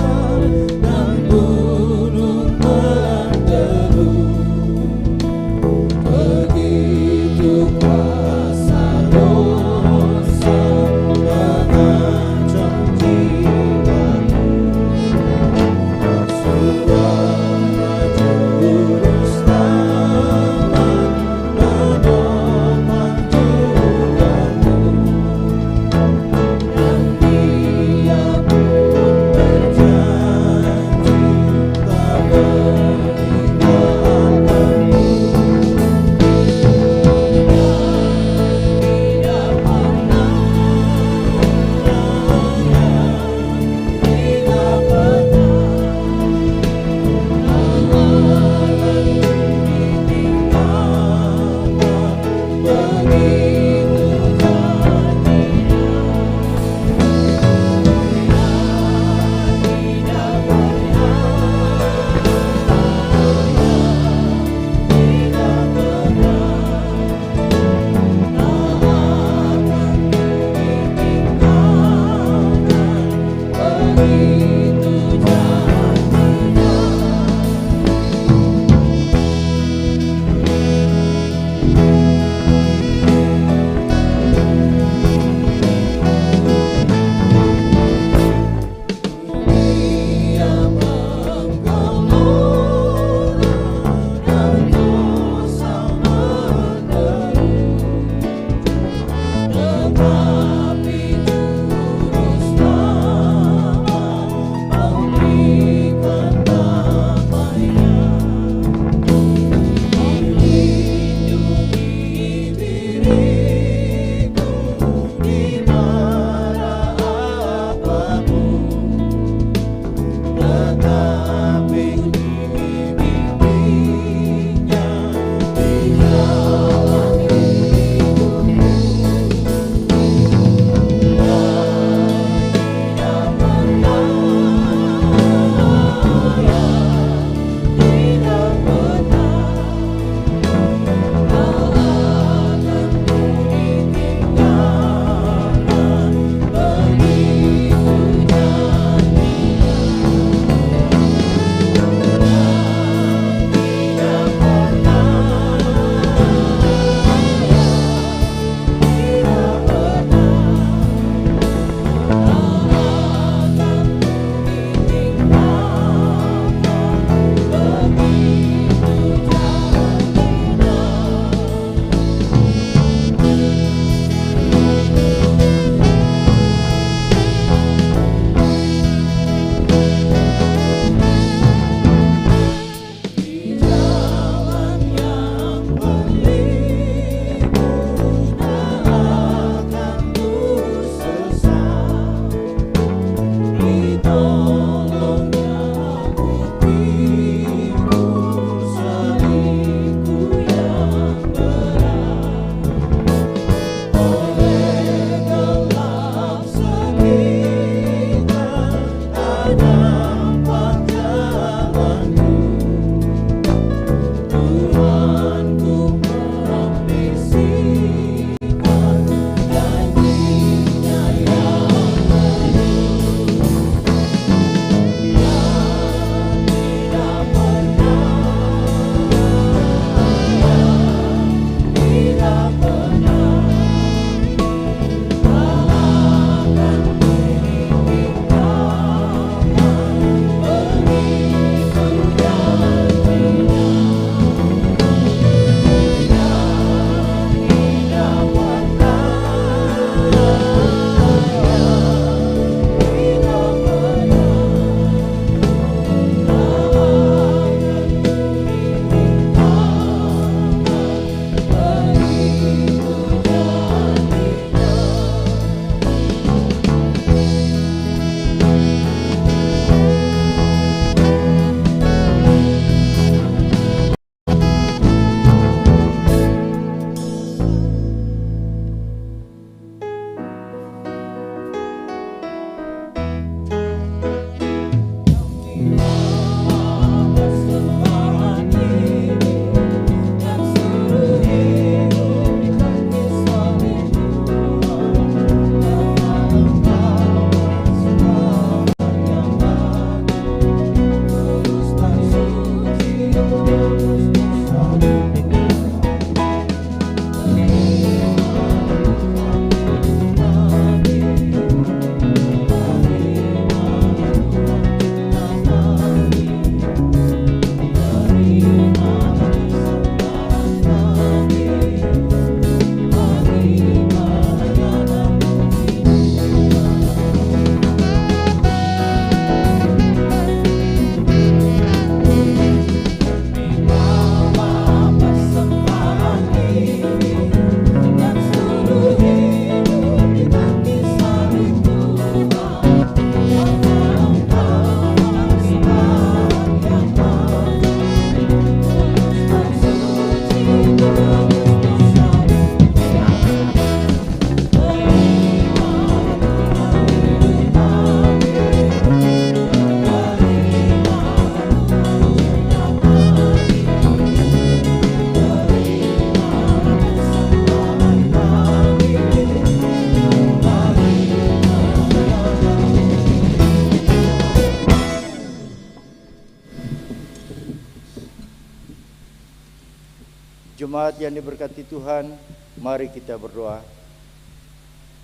jemaat yang diberkati Tuhan, mari kita berdoa.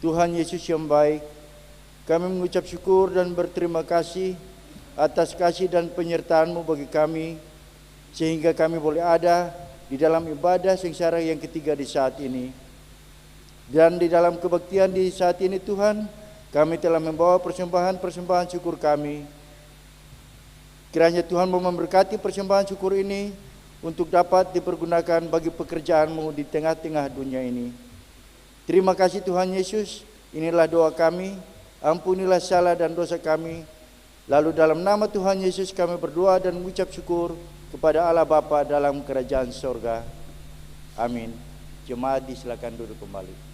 Tuhan Yesus yang baik, kami mengucap syukur dan berterima kasih atas kasih dan penyertaan-Mu bagi kami, sehingga kami boleh ada di dalam ibadah sengsara yang ketiga di saat ini. Dan di dalam kebaktian di saat ini Tuhan, kami telah membawa persembahan-persembahan syukur kami. Kiranya Tuhan mau memberkati persembahan syukur ini untuk dapat dipergunakan bagi pekerjaan-Mu di tengah-tengah dunia ini. Terima kasih Tuhan Yesus, inilah doa kami, ampunilah salah dan dosa kami. Lalu dalam nama Tuhan Yesus kami berdoa dan mengucap syukur kepada Allah Bapa dalam kerajaan sorga. Amin. Jemaat disilakan duduk kembali.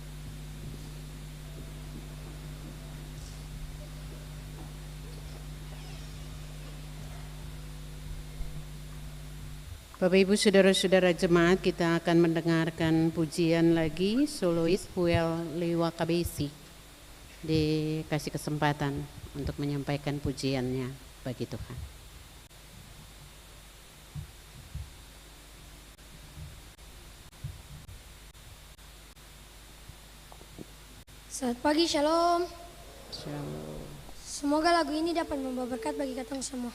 Bapak Ibu Saudara-saudara jemaat, kita akan mendengarkan pujian lagi solois Puel Liwa Kabesi. Dikasih kesempatan untuk menyampaikan pujiannya bagi Tuhan. Selamat pagi, Shalom. Shalom. Semoga lagu ini dapat membawa berkat bagi kita semua.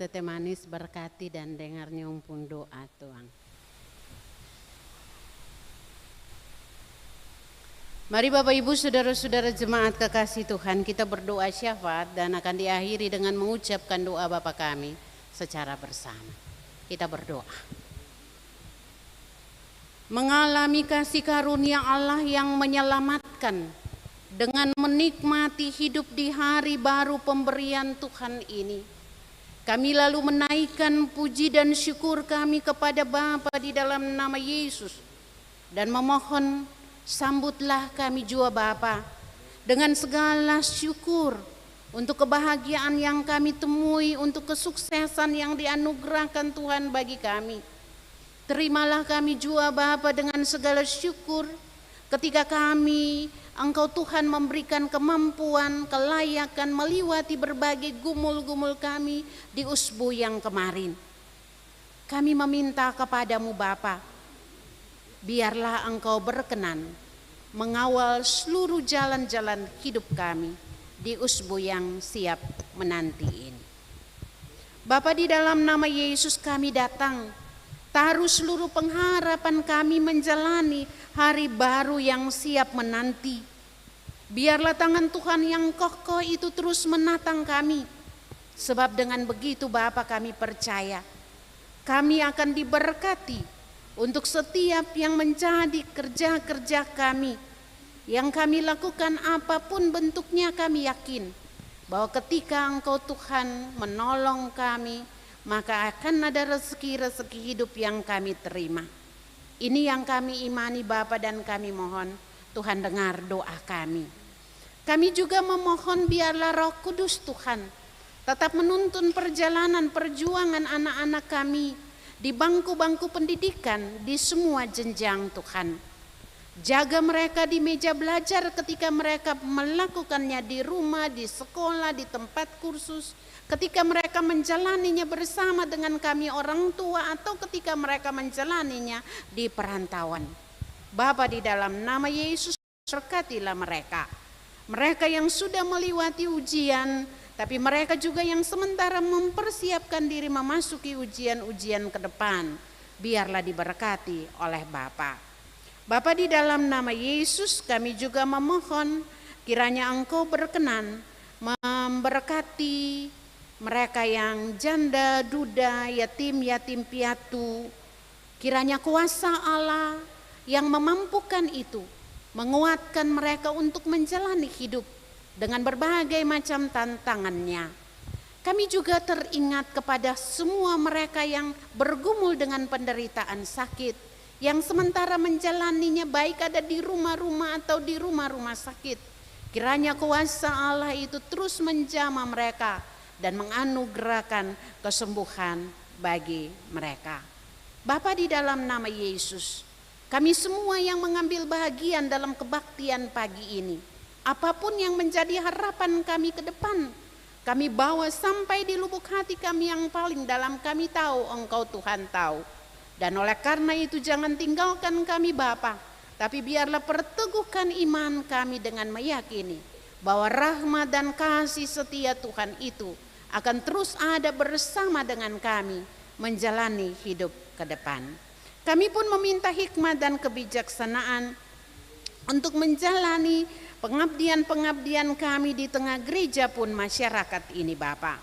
Tete Manis berkati dan dengar nyumpung doa Tuhan. Mari Bapak Ibu saudara-saudara jemaat kekasih Tuhan, kita berdoa syafaat dan akan diakhiri dengan mengucapkan doa Bapa kami secara bersama. Kita berdoa. Mengalami kasih karunia Allah yang menyelamatkan dengan menikmati hidup di hari baru pemberian Tuhan ini. Kami lalu menaikkan puji dan syukur kami kepada Bapa di dalam nama Yesus dan memohon sambutlah kami jua Bapa dengan segala syukur untuk kebahagiaan yang kami temui, untuk kesuksesan yang dianugerahkan Tuhan bagi kami. Terimalah kami jua Bapa dengan segala syukur ketika kami Engkau Tuhan memberikan kemampuan, kelayakan melewati berbagai gumul-gumul kami di usbu yang kemarin. Kami meminta kepadamu Bapa, biarlah Engkau berkenan mengawal seluruh jalan-jalan hidup kami di usbu yang siap menanti ini. Bapa, di dalam nama Yesus kami datang, taruh seluruh pengharapan kami menjalani hari baru yang siap menanti. Biarlah tangan Tuhan yang kokoh itu terus menatang kami. Sebab dengan begitu Bapa kami percaya, kami akan diberkati untuk setiap yang menjadi kerja-kerja kami. Yang kami lakukan apapun bentuknya, kami yakin bahwa ketika Engkau Tuhan menolong kami, maka akan ada rezeki-rezeki hidup yang kami terima. Ini yang kami imani Bapa, dan kami mohon Tuhan dengar doa kami. Kami juga memohon biarlah Roh Kudus Tuhan tetap menuntun perjalanan perjuangan anak-anak kami di bangku-bangku pendidikan di semua jenjang Tuhan. Jaga mereka di meja belajar ketika mereka melakukannya di rumah, di sekolah, di tempat kursus, ketika mereka menjalaninya bersama dengan kami orang tua, atau ketika mereka menjalaninya di perantauan. Bapa, di dalam nama Yesus berkatilah mereka. Mereka yang sudah melewati ujian, tapi mereka juga yang sementara mempersiapkan diri memasuki ujian-ujian ke depan. Biarlah diberkati oleh Bapa. Bapa, di dalam nama Yesus kami juga memohon kiranya Engkau berkenan memberkati mereka yang janda, duda, yatim piatu. Kiranya kuasa Allah yang memampukan itu menguatkan mereka untuk menjalani hidup dengan berbagai macam tantangannya. Kami juga teringat kepada semua mereka yang bergumul dengan penderitaan sakit, yang sementara menjalaninya baik ada di rumah-rumah atau di rumah-rumah sakit. Kiranya kuasa Allah itu terus menjamah mereka dan menganugerahkan kesembuhan bagi mereka. Bapa, di dalam nama Yesus, kami semua yang mengambil bahagian dalam kebaktian pagi ini, apapun yang menjadi harapan kami ke depan, kami bawa sampai di lubuk hati kami yang paling dalam. Kami tahu Engkau Tuhan tahu. Dan oleh karena itu jangan tinggalkan kami Bapa, tapi biarlah perteguhkan iman kami dengan meyakini bahwa rahmat dan kasih setia Tuhan itu akan terus ada bersama dengan kami menjalani hidup ke depan. Kami pun meminta hikmat dan kebijaksanaan untuk menjalani pengabdian-pengabdian kami di tengah gereja pun masyarakat ini Bapa.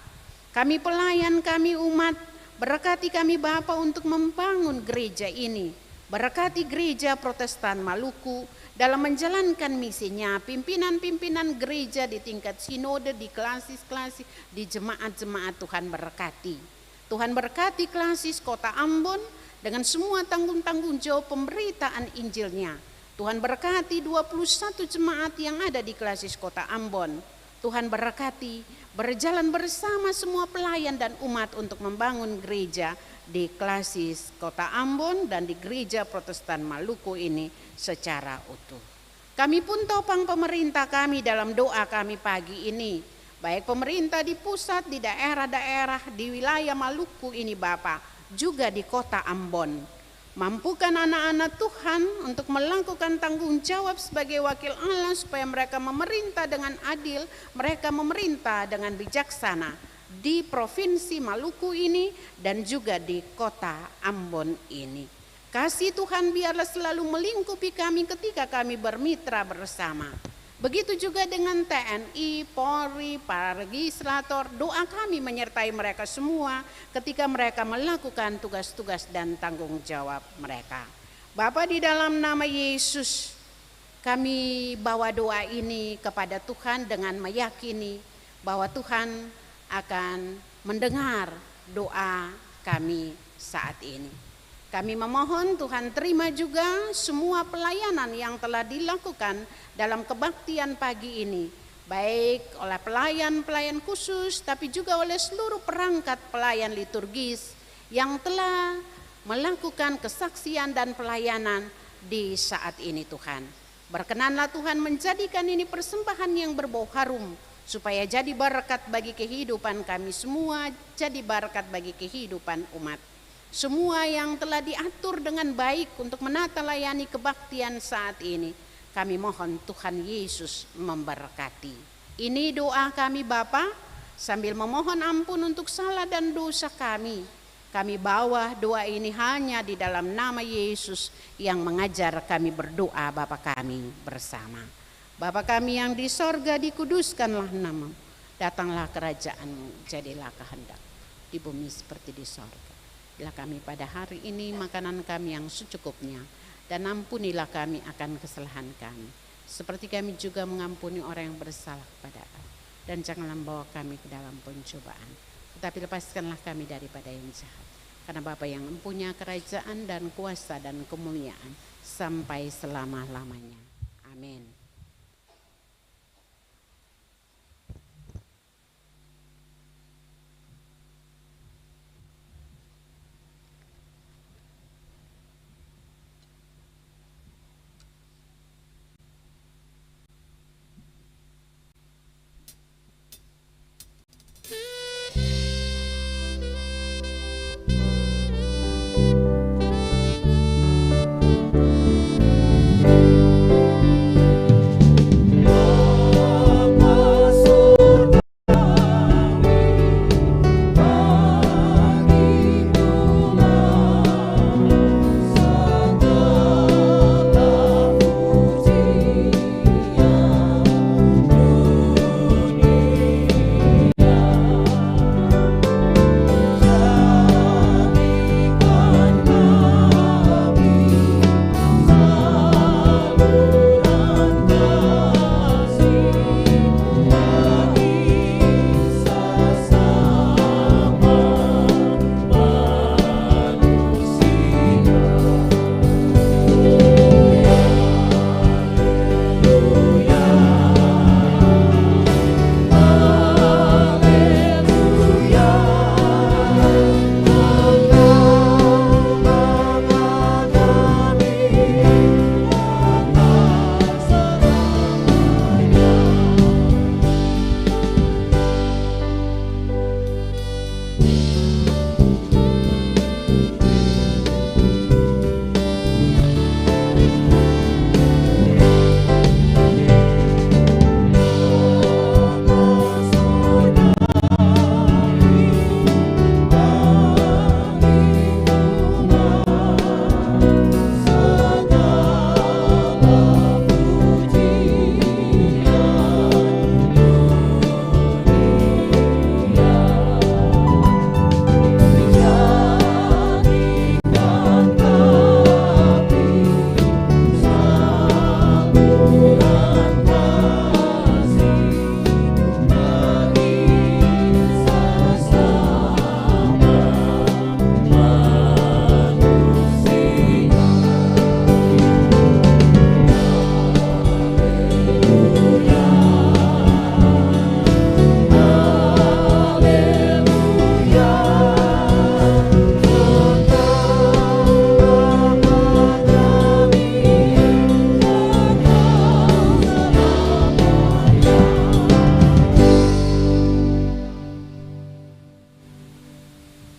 Kami pelayan, kami umat, berkati kami Bapa untuk membangun gereja ini. Berkati gereja Protestan Maluku dalam menjalankan misinya, pimpinan-pimpinan gereja di tingkat sinode, di klasis-klasis, di jemaat-jemaat. Tuhan berkati. Tuhan berkati klasis Kota Ambon dengan semua tanggung-tanggung jawab pemberitaan Injilnya. Tuhan berkati 21 jemaat yang ada di klasis Kota Ambon. Tuhan berkati berjalan bersama semua pelayan dan umat untuk membangun gereja di klasis Kota Ambon dan di gereja Protestan Maluku ini secara utuh. Kami pun topang pemerintah kami dalam doa kami pagi ini, baik pemerintah di pusat, di daerah-daerah, di wilayah Maluku ini Bapa, juga di Kota Ambon. Mampukan anak-anak Tuhan untuk melakukan tanggung jawab sebagai wakil Allah supaya mereka memerintah dengan adil, mereka memerintah dengan bijaksana, di Provinsi Maluku ini dan juga di kota Ambon ini. Kasih Tuhan biarlah selalu melingkupi kami ketika kami bermitra bersama. Begitu juga dengan TNI, Polri, para legislator, doa kami menyertai mereka semua ketika mereka melakukan tugas-tugas dan tanggung jawab mereka. Bapa, di dalam nama Yesus, kami bawa doa ini kepada Tuhan dengan meyakini bahwa Tuhan akan mendengar doa kami saat ini. Kami memohon Tuhan terima juga semua pelayanan yang telah dilakukan dalam kebaktian pagi ini, baik oleh pelayan-pelayan khusus tapi juga oleh seluruh perangkat pelayan liturgis yang telah melakukan kesaksian dan pelayanan di saat ini. Tuhan, berkenanlah Tuhan menjadikan ini persembahan yang berbau harum, supaya jadi berkat bagi kehidupan kami semua, jadi berkat bagi kehidupan umat. Semua yang telah diatur dengan baik untuk menata layani kebaktian saat ini, kami mohon Tuhan Yesus memberkati. Ini doa kami Bapa, sambil memohon ampun untuk salah dan dosa kami. Kami bawa doa ini hanya di dalam nama Yesus yang mengajar kami berdoa Bapa kami bersama. Bapa kami yang di sorga, dikuduskanlah nama-Mu. Datanglah kerajaan-Mu, jadilah kehendak di bumi seperti di sorga. Bila kami pada hari ini makanan kami yang secukupnya, dan ampunilah kami akan kesalahan kami, seperti kami juga mengampuni orang yang bersalah kepada kami. Dan janganlah membawa kami ke dalam pencobaan, tetapi lepaskanlah kami daripada yang jahat. Karena Bapa yang mempunyai kerajaan dan kuasa dan kemuliaan sampai selama-lamanya. Amin.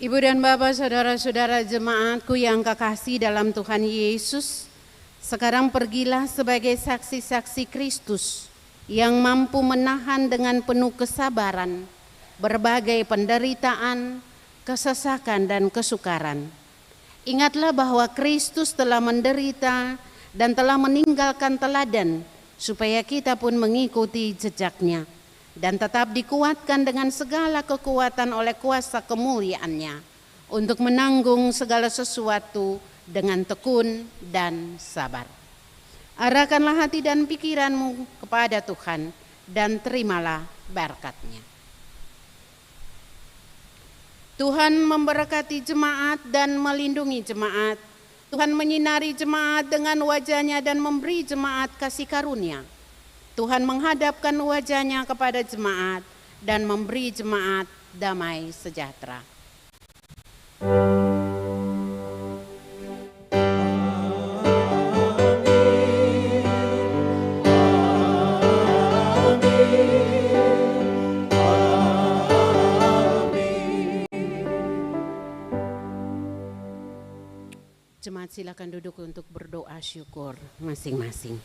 Ibu dan Bapak, saudara-saudara jemaatku yang kekasih dalam Tuhan Yesus, sekarang pergilah sebagai saksi-saksi Kristus yang mampu menahan dengan penuh kesabaran berbagai penderitaan, kesesakan dan kesukaran. Ingatlah bahwa Kristus telah menderita dan telah meninggalkan teladan supaya kita pun mengikuti jejaknya dan tetap dikuatkan dengan segala kekuatan oleh kuasa kemuliaan-Nya untuk menanggung segala sesuatu dengan tekun dan sabar. Arahkanlah hati dan pikiranmu kepada Tuhan dan terimalah berkat-Nya. Tuhan memberkati jemaat dan melindungi jemaat. Tuhan menyinari jemaat dengan wajah-Nya dan memberi jemaat kasih karunia. Tuhan menghadapkan wajah-Nya kepada jemaat dan memberi jemaat damai sejahtera. Jemaat silakan duduk untuk berdoa syukur masing-masing.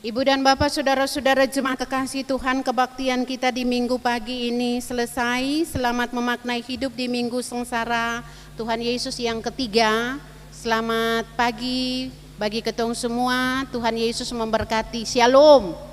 Ibu dan Bapak, saudara-saudara jemaat kekasih Tuhan, kebaktian kita di minggu pagi ini selesai. Selamat memaknai hidup di minggu sengsara Tuhan Yesus yang ketiga. Selamat pagi bagi ketong semua. Tuhan Yesus memberkati. Shalom.